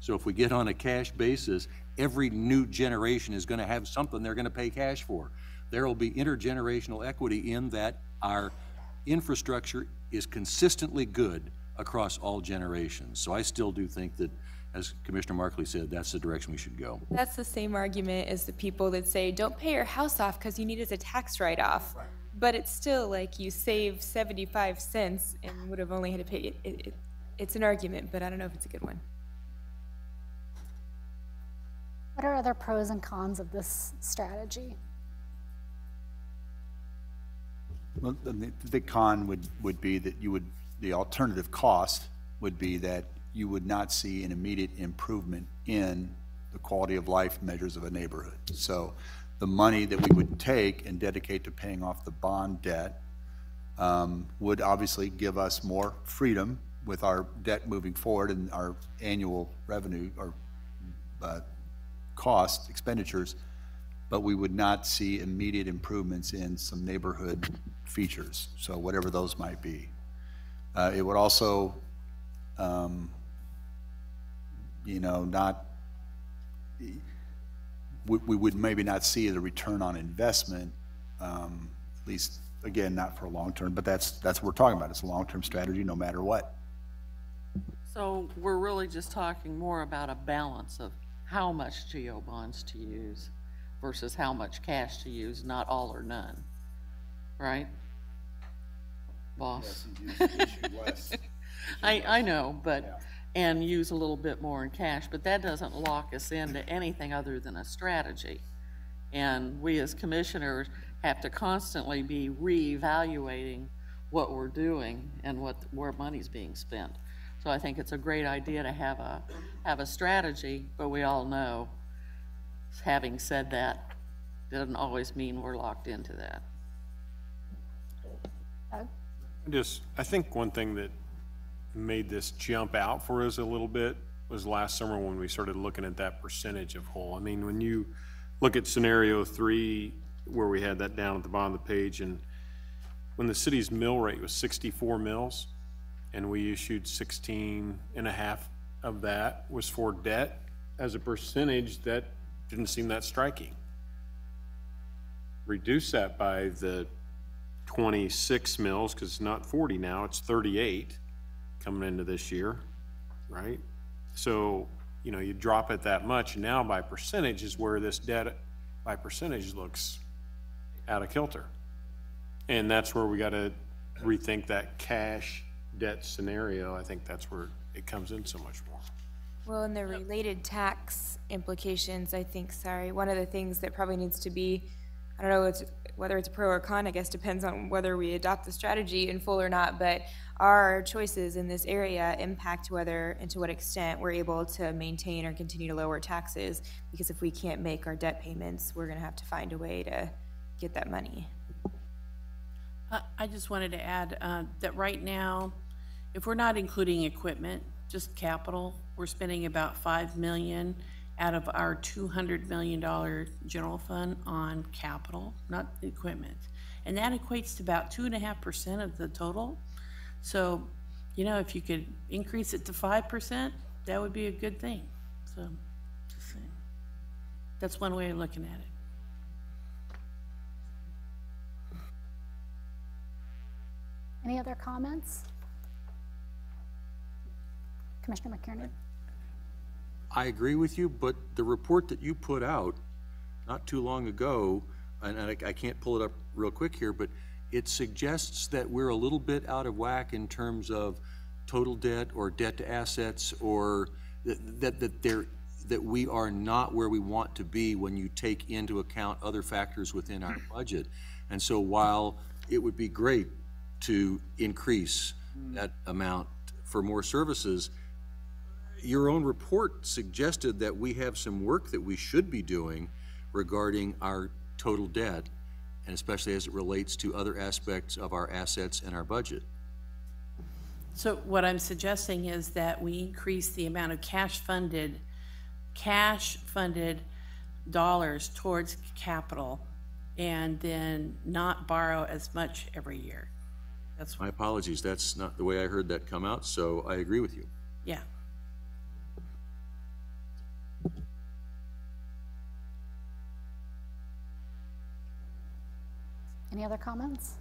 [SPEAKER 4] So if we get on a cash basis, every new generation is going to have something they're going to pay cash for. There will be intergenerational equity in that our infrastructure is consistently good across all generations. So I still do think that, as Commissioner Markley said, that's the direction we should go.
[SPEAKER 11] That's the same argument as the people that say, don't pay your house off because you need it as a tax write-off. Right. But it's still like you save 75 cents and would have only had to pay it. It's an argument, but I don't know if it's a good one.
[SPEAKER 7] What are other pros and cons of this strategy?
[SPEAKER 2] Well, the con would be that the alternative cost would be that you would not see an immediate improvement in the quality of life measures of a neighborhood. So the money that we would take and dedicate to paying off the bond debt would obviously give us more freedom with our debt moving forward and our annual revenue or cost expenditures, but we would not see immediate improvements in some neighborhood features, so whatever those might be. It would also, we would maybe not see the return on investment, at least, again, not for a long term, but that's what we're talking about. It's a long-term strategy no matter what.
[SPEAKER 12] So we're really just talking more about a balance of how much GO bonds to use versus how much cash to use, not all or none, right? Boss?
[SPEAKER 2] Yes,
[SPEAKER 12] I know, but, yeah. And use a little bit more in cash, but that doesn't lock us into anything other than a strategy. And we as commissioners have to constantly be reevaluating what we're doing and where money's being spent. So I think it's a great idea to have a strategy, but we all know, having said that, doesn't always mean we're locked into that.
[SPEAKER 15] I think one thing that made this jump out for us a little bit was last summer when we started looking at that percentage of whole. I mean, when you look at scenario 3, where we had that down at the bottom of the page, and when the city's mill rate was 64 mills, and we issued 16.5 of that was for debt, as a percentage, that didn't seem that striking. Reduce that by the 26 mills, because it's not 40 now, it's 38 coming into this year, right? So, you know, you drop it that much, and now by percentage is where this debt by percentage looks out of kilter. And that's where we got to rethink that cash debt scenario. I think that's where it comes in so much more.
[SPEAKER 11] Well, and the related tax implications, I think, one of the things that probably needs to be, I don't know whether it's pro or con, I guess depends on whether we adopt the strategy in full or not, but our choices in this area impact whether and to what extent we're able to maintain or continue to lower taxes, because if we can't make our debt payments, we're going to have to find a way to get that money.
[SPEAKER 14] I just wanted to add that right now, if we're not including equipment, just capital, we're spending about $5 million out of our $200 million general fund on capital, not equipment. And that equates to about 2.5% of the total. So, you know, if you could increase it to 5%, that would be a good thing. So, just saying. That's one way of looking at it.
[SPEAKER 7] Any other comments? Commissioner McKiernan?
[SPEAKER 4] I agree with you, but the report that you put out not too long ago, and I can't pull it up real quick here, but it suggests that we're a little bit out of whack in terms of total debt or debt to assets, or that we are not where we want to be when you take into account other factors within our budget. And so while it would be great to increase that amount for more services, your own report suggested that we have some work that we should be doing regarding our total debt, and especially as it relates to other aspects of our assets and our budget.
[SPEAKER 14] So what I'm suggesting is that we increase the amount of cash funded dollars towards capital, and then not borrow as much every year. That's
[SPEAKER 4] my apologies. That's not the way I heard that come out, so I agree with you.
[SPEAKER 14] Yeah.
[SPEAKER 7] Any other comments?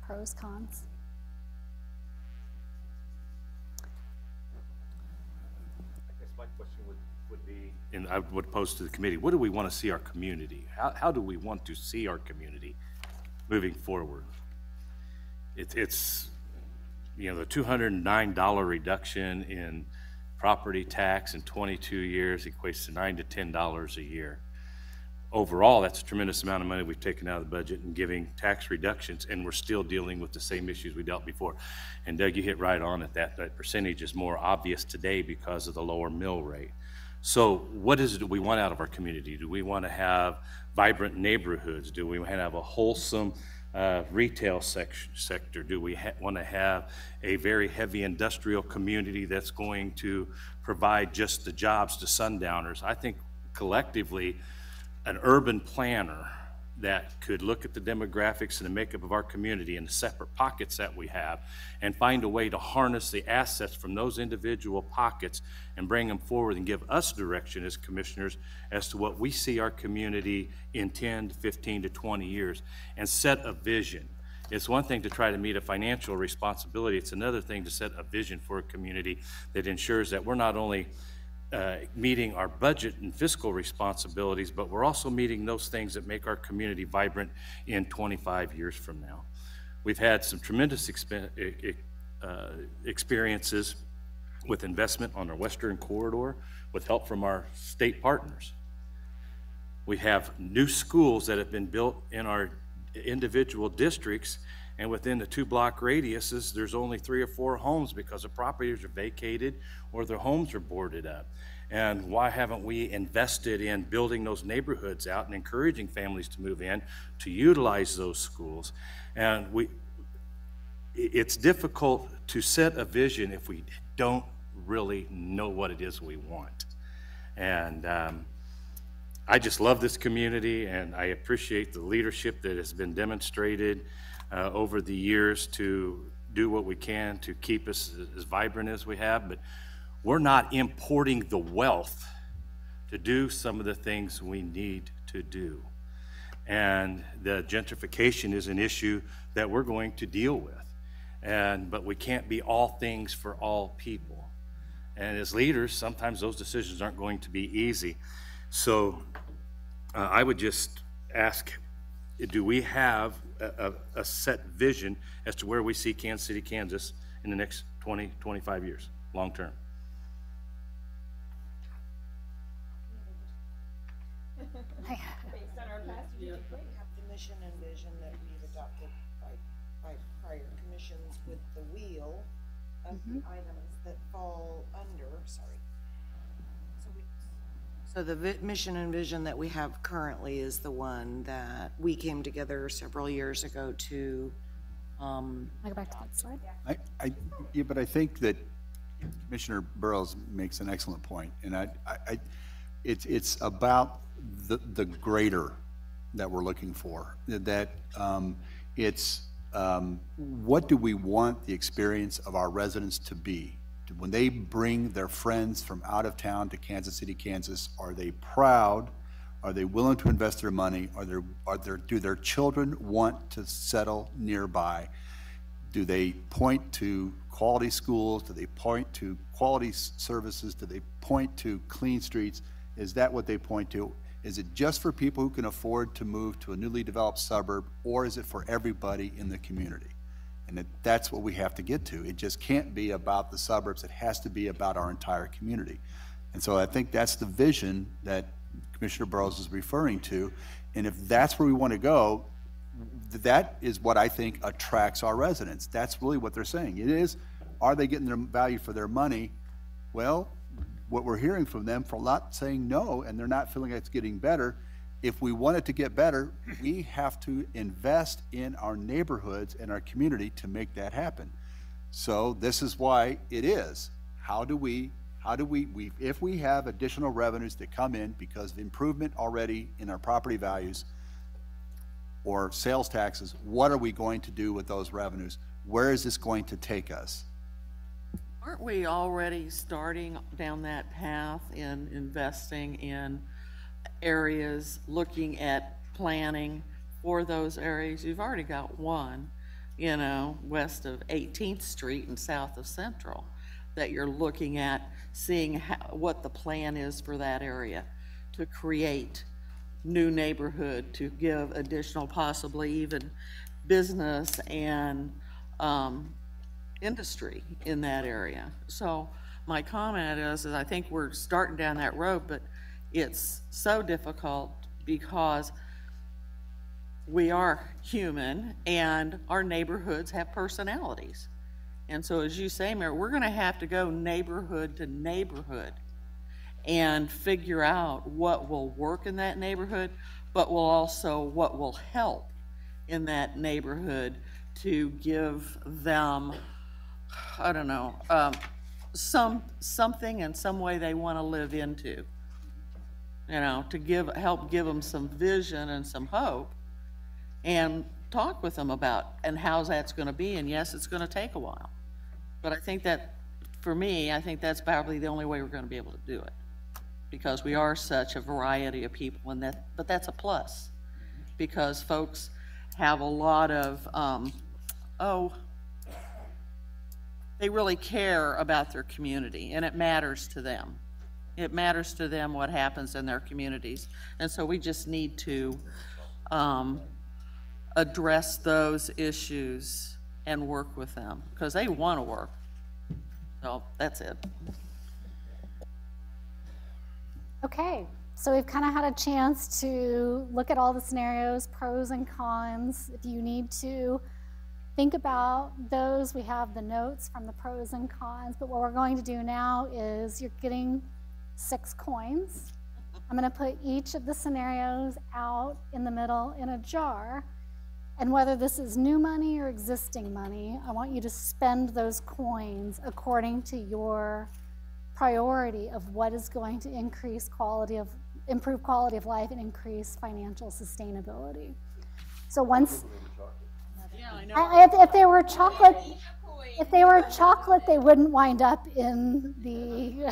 [SPEAKER 7] Pros, cons?
[SPEAKER 16] I guess my question would be, and I would pose to the committee, what do we want to see our community? How do we want to see our community moving forward? It's you know, the $209 reduction in property tax in 22 years equates to $9 to $10 a year. Overall, that's a tremendous amount of money we've taken out of the budget and giving tax reductions, and we're still dealing with the same issues we dealt before. And Doug, you hit right on it. That percentage is more obvious today because of the lower mill rate. So what is it that we want out of our community? Do we want to have vibrant neighborhoods? Do we want to have a wholesome retail sector? Do we want to have a very heavy industrial community that's going to provide just the jobs to sundowners? I think collectively, an urban planner that could look at the demographics and the makeup of our community and the separate pockets that we have and find a way to harness the assets from those individual pockets and bring them forward and give us direction as commissioners as to what we see our community in 10 to 15 to 20 years, and set a vision. It's one thing to try to meet a financial responsibility. It's another thing to set a vision for a community that ensures that we're not only meeting our budget and fiscal responsibilities, but we're also meeting those things that make our community vibrant in 25 years from now. We've had some tremendous experiences with investment on our Western Corridor with help from our state partners. We have new schools that have been built in our individual districts, and within the 2-block radiuses, there's only 3 or 4 homes because the properties are vacated or their homes are boarded up. And why haven't we invested in building those neighborhoods out and encouraging families to move in to utilize those schools? And it's difficult to set a vision if we don't really know what it is we want. And I just love this community, and I appreciate the leadership that has been demonstrated over the years to do what we can to keep us as vibrant as we have. But we're not importing the wealth to do some of the things we need to do. And the gentrification is an issue that we're going to deal with. But we can't be all things for all people. And as leaders, sometimes those decisions aren't going to be easy. So I would just ask, do we have a set vision as to where we see Kansas City, Kansas in the next 20, 25 years, long term?
[SPEAKER 10] Based on our past, we have the mission and vision that we've adopted by prior commissions with the wheel of the items that fall under, So the mission and vision that we have currently is the one that we came together several years ago to.
[SPEAKER 7] Can I go back to that slide?
[SPEAKER 2] Yeah, but I think that Commissioner Burrows makes an excellent point, and it's about the greater that we're looking for. That it's what do we want the experience of our residents to be? When they bring their friends from out of town to Kansas City, Kansas, are they proud? Are they willing to invest their money? Do their children want to settle nearby? Do they point to quality schools? Do they point to quality services? Do they point to clean streets? Is that what they point to? Is it just for people who can afford to move to a newly developed suburb, or is it for everybody in the community? And that's what we have to get to. It just can't be about the suburbs. It has to be about our entire community. And so I think that's the vision that Commissioner Burrows is referring to. And if that's where we want to go, that is what I think attracts our residents. That's really what they're saying. It is, are they getting their value for their money? Well, what we're hearing from them for a lot saying no, and they're not feeling like it's getting better. If we want it to get better, we have to invest in our neighborhoods and our community to make that happen. So this is why it is. If we have additional revenues that come in because of improvement already in our property values or sales taxes, what are we going to do with those revenues? Where is this going to take us?
[SPEAKER 5] Aren't we already starting down that path in investing in areas, looking at planning for those areas? You've already got one, west of 18th Street and south of Central that you're looking at, seeing what the plan is for that area to create new neighborhood, to give additional, possibly even business and industry in that area. So my comment is I think we're starting down that road, but it's so difficult because we are human and our neighborhoods have personalities. And so as you say, Mayor, we're gonna have to go neighborhood to neighborhood and figure out what will work in that neighborhood, but what will help in that neighborhood to give them, I don't know, something in some way they wanna live into. To help give them some vision and some hope, and talk with them about and how that's going to be. And yes, it's going to take a while, but I think that for me, I think that's probably the only way we're going to be able to do it, because we are such a variety of people, but that's a plus, because folks have a lot of they really care about their community, and it matters to them. It matters to them what happens in their communities. And so we just need to address those issues and work with them because they want to work. So that's it.
[SPEAKER 7] Okay, so we've kind of had a chance to look at all the scenarios, pros and cons. If you need to think about those, we have the notes from the pros and cons. But what we're going to do now is you're getting 6 coins. I'm going to put each of the scenarios out in the middle in a jar, and whether this is new money or existing money, I want you to spend those coins according to your priority of what is going to improve quality of life and increase financial sustainability. So once, if they were chocolate, they wouldn't wind up in the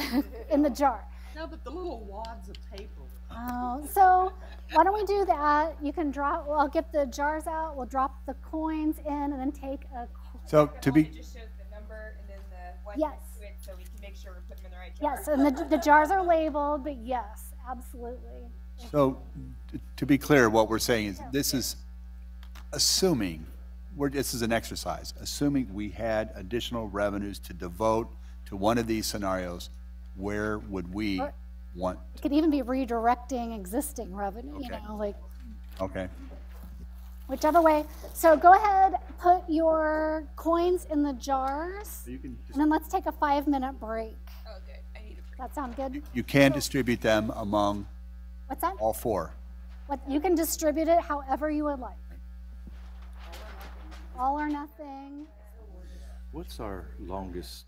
[SPEAKER 7] in the jar.
[SPEAKER 12] No, but the little wads of paper.
[SPEAKER 7] Oh, so why don't we do that? You can drop. Well, I'll get the jars out. We'll drop the coins in, and then take a.
[SPEAKER 2] So to be.
[SPEAKER 11] It just shows the number and then the one
[SPEAKER 7] Yes.
[SPEAKER 11] next to it, so we can make sure we're putting them in the right jar.
[SPEAKER 7] Yes, and the jars are labeled, but yes, absolutely.
[SPEAKER 2] So to be clear, what we're saying is this is assuming, this is an exercise, assuming we had additional revenues to devote to one of these scenarios, where would we want?
[SPEAKER 7] It could even be redirecting existing revenue, you know, like.
[SPEAKER 2] Okay.
[SPEAKER 7] Whichever way. So go ahead, put your coins in the jars, and then let's take a 5-minute break.
[SPEAKER 11] Oh, good. I need a break.
[SPEAKER 7] That sound good?
[SPEAKER 2] You can distribute them among
[SPEAKER 7] What's that?
[SPEAKER 2] all four.
[SPEAKER 7] You can distribute it however you would like. All or nothing.
[SPEAKER 16] What's our longest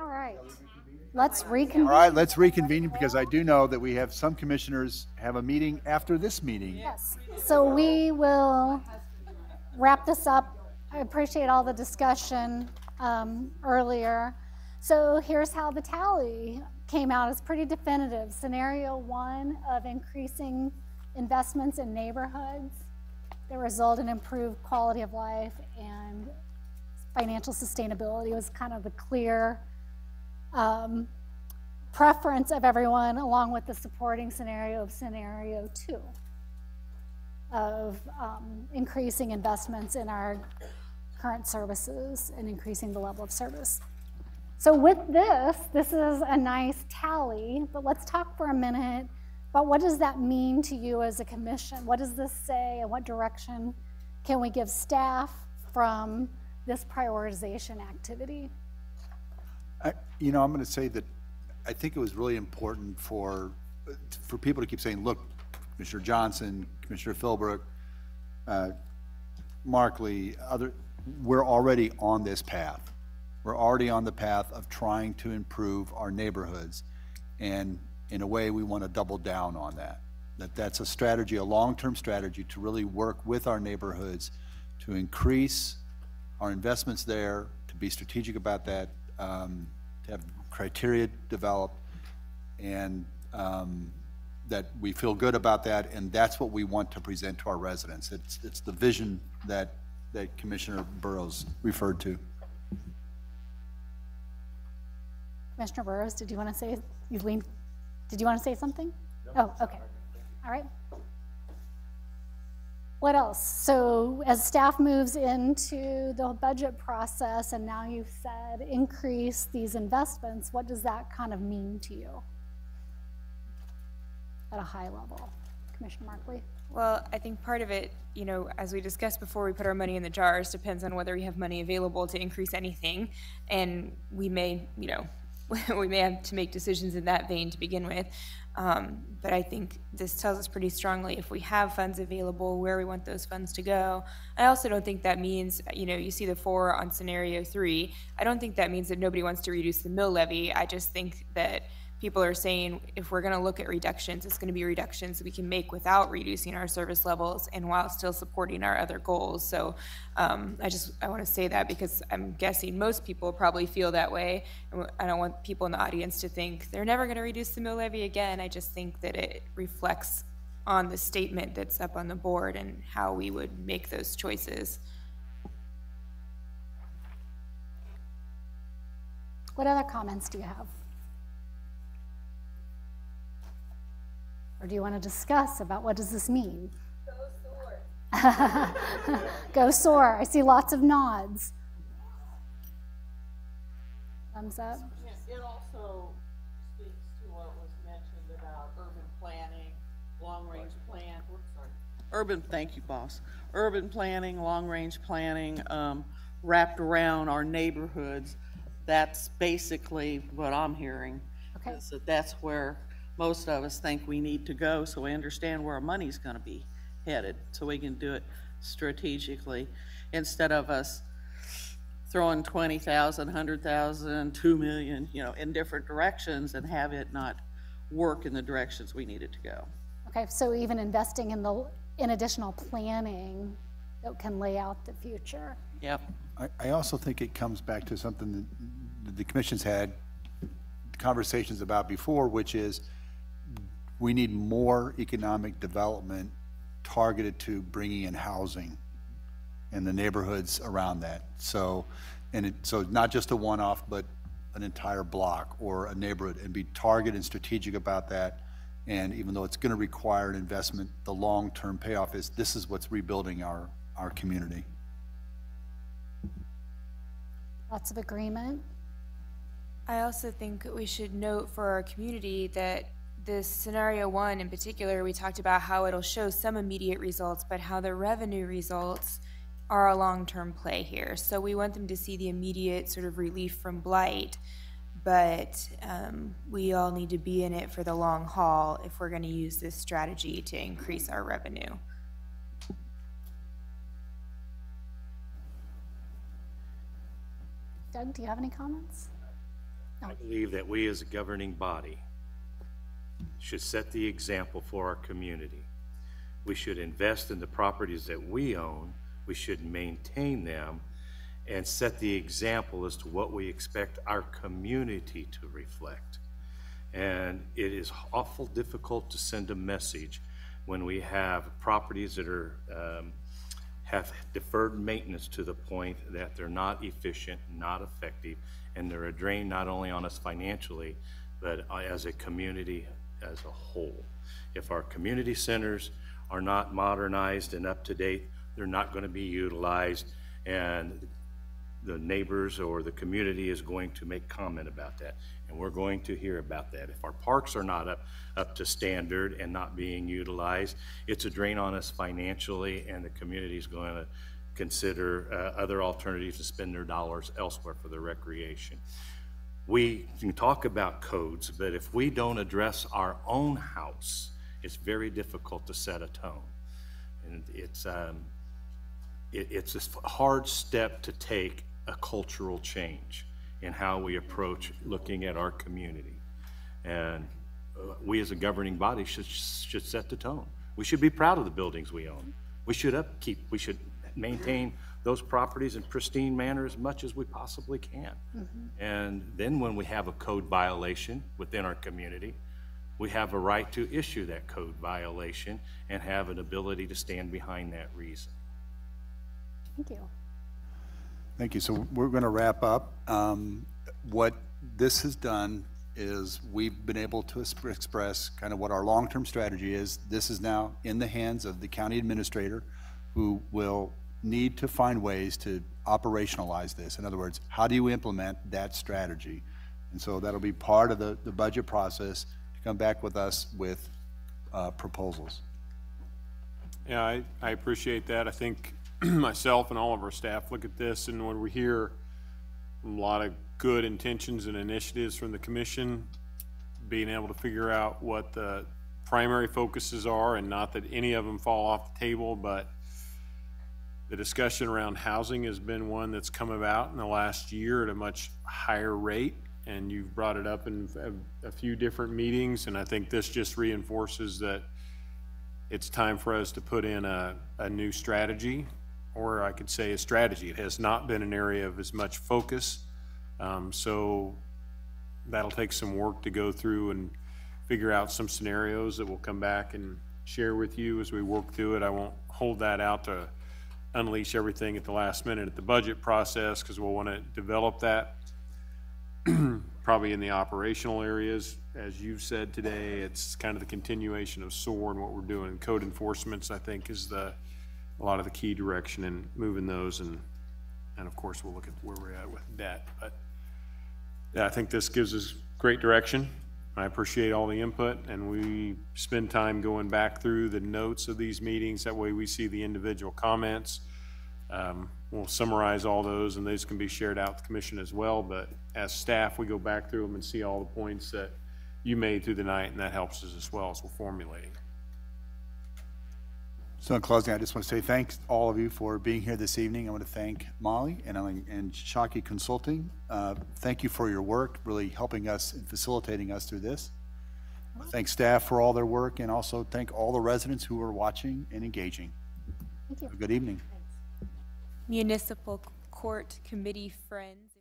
[SPEAKER 7] All right, let's reconvene.
[SPEAKER 2] All right, let's reconvene because I do know that we have some commissioners have a meeting after this meeting.
[SPEAKER 7] Yes, so we will wrap this up. I appreciate all the discussion earlier. So here's how the tally came out. It's pretty definitive. Scenario 1 of increasing investments in neighborhoods that result in improved quality of life and financial sustainability was kind of the clear preference of everyone, along with the supporting scenario of scenario 2 of increasing investments in our current services and increasing the level of service. So with this is a nice tally, but let's talk for a minute about what does that mean to you as a commission? What does this say, and what direction can we give staff from this prioritization activity?
[SPEAKER 2] I'm going to say that I think it was really important for people to keep saying, look, Commissioner Johnson, Commissioner Philbrook, Markley, we're already on this path. We're already on the path of trying to improve our neighborhoods. And in a way, we want to double down on that. That's a strategy, a long-term strategy to really work with our neighborhoods to increase our investments there, to be strategic about that, to have criteria developed, and that we feel good about that, and that's what we want to present to our residents. It's the vision that Commissioner Burrows referred to.
[SPEAKER 7] Commissioner Burrows, did you want to say something? No. Oh, okay. All right. What else? So as staff moves into the budget process, and now you've said increase these investments, what does that kind of mean to you at a high level? Commissioner Markley?
[SPEAKER 11] Well, I think part of it, as we discussed before, we put our money in the jars, depends on whether we have money available to increase anything. And we may, we may have to make decisions in that vein to begin with. But I think this tells us pretty strongly if we have funds available, where we want those funds to go. I also don't think that means, you see the 4 on scenario 3. I don't think that means that nobody wants to reduce the mill levy. I just think that people are saying if we're going to look at reductions, it's going to be reductions we can make without reducing our service levels and while still supporting our other goals. So I want to say that because I'm guessing most people probably feel that way. I don't want people in the audience to think they're never going to reduce the mill levy again. I just think that it reflects on the statement that's up on the board and how we would make those choices.
[SPEAKER 7] What other comments do you have? Or do you want to discuss about what does this mean? Go SOAR. Go SOAR. I see lots of nods. Thumbs up.
[SPEAKER 12] It also speaks to what was mentioned about urban planning, long-range plan. Thank you, boss. Urban planning, long-range planning, wrapped around our neighborhoods. That's basically what I'm hearing.
[SPEAKER 7] Okay.
[SPEAKER 12] So that's where most of us think we need to go, so we understand where our money's going to be headed, so we can do it strategically instead of us throwing 20,000, 100,000, 2 million, in different directions and have it not work in the directions we need it to go.
[SPEAKER 7] Okay, so even investing in additional planning that can lay out the future.
[SPEAKER 12] Yep.
[SPEAKER 2] I also think it comes back to something that the commission's had conversations about before, which is we need more economic development targeted to bringing in housing and the neighborhoods around that. So not just a one-off, but an entire block or a neighborhood, and be targeted and strategic about that. And even though it's going to require an investment, the long-term payoff is this is what's rebuilding our community.
[SPEAKER 7] Lots of agreement.
[SPEAKER 11] I also think we should note for our community that this scenario 1 in particular, we talked about how it'll show some immediate results, but how the revenue results are a long-term play here. So we want them to see the immediate sort of relief from blight, but we all need to be in it for the long haul if we're going to use this strategy to increase our revenue.
[SPEAKER 7] Doug, do you have any comments?
[SPEAKER 16] I believe that we as a governing body should set the example for our community. We should invest in the properties that we own. We should maintain them and set the example as to what we expect our community to reflect. And it is awful difficult to send a message when we have properties that are have deferred maintenance to the point that they're not efficient, not effective, and they're a drain not only on us financially, but as a community as a whole. If our community centers are not modernized and up to date, they're not going to be utilized, and the neighbors or the community is going to make comment about that, and we're going to hear about that. If our parks are not up to standard and not being utilized, it's a drain on us financially, and the community is going to consider other alternatives to spend their dollars elsewhere for their recreation. We can talk about codes, but if we don't address our own house, it's very difficult to set a tone. And it's a hard step to take, a cultural change in how we approach looking at our community. And we as a governing body should set the tone. We should be proud of the buildings we own. We should maintain those properties in pristine manner as much as we possibly can. And then when we have a code violation within our community, we have a right to issue that code violation and have an ability to stand behind that reason.
[SPEAKER 7] Thank you.
[SPEAKER 2] Thank you. So we're going to wrap up. What this has done is we've been able to express kind of what our long-term strategy is. This is now in the hands of the county administrator, who will need to find ways to operationalize this. In other words, how do you implement that strategy? And so that'll be part of the budget process, to come back with us with proposals.
[SPEAKER 15] Yeah, I appreciate that. I think myself and all of our staff look at this, and when we hear a lot of good intentions and initiatives from the commission, being able to figure out what the primary focuses are, and not that any of them fall off the table, but the discussion around housing has been one that's come about in the last year at a much higher rate, and you've brought it up in a few different meetings, and I think this just reinforces that it's time for us to put in a new strategy, or I could say a strategy. It has not been an area of as much focus, so that'll take some work to go through and figure out some scenarios that we'll come back and share with you as we work through it. I won't hold that out to unleash everything at the last minute at the budget process, because we'll want to develop that probably in the operational areas. As you've said today, it's kind of the continuation of SOAR and what we're doing. Code enforcements, I think, is a lot of the key direction in moving those, and of course we'll look at where we're at with debt. But yeah, I think this gives us great direction. I appreciate all the input, and we spend time going back through the notes of these meetings. That way we see the individual comments. We'll summarize all those, and those can be shared out with the commission as well. But as staff, we go back through them and see all the points that you made through the night, and that helps us as well as we're formulating.
[SPEAKER 2] So in closing, I just want to say thanks all of you for being here this evening. I want to thank Molly and Shockey Consulting. Thank you for your work, really helping us and facilitating us through this. Thank staff for all their work, and also thank all the residents who are watching and engaging.
[SPEAKER 7] Thank you.
[SPEAKER 2] Good evening.
[SPEAKER 11] Municipal Court Committee friends.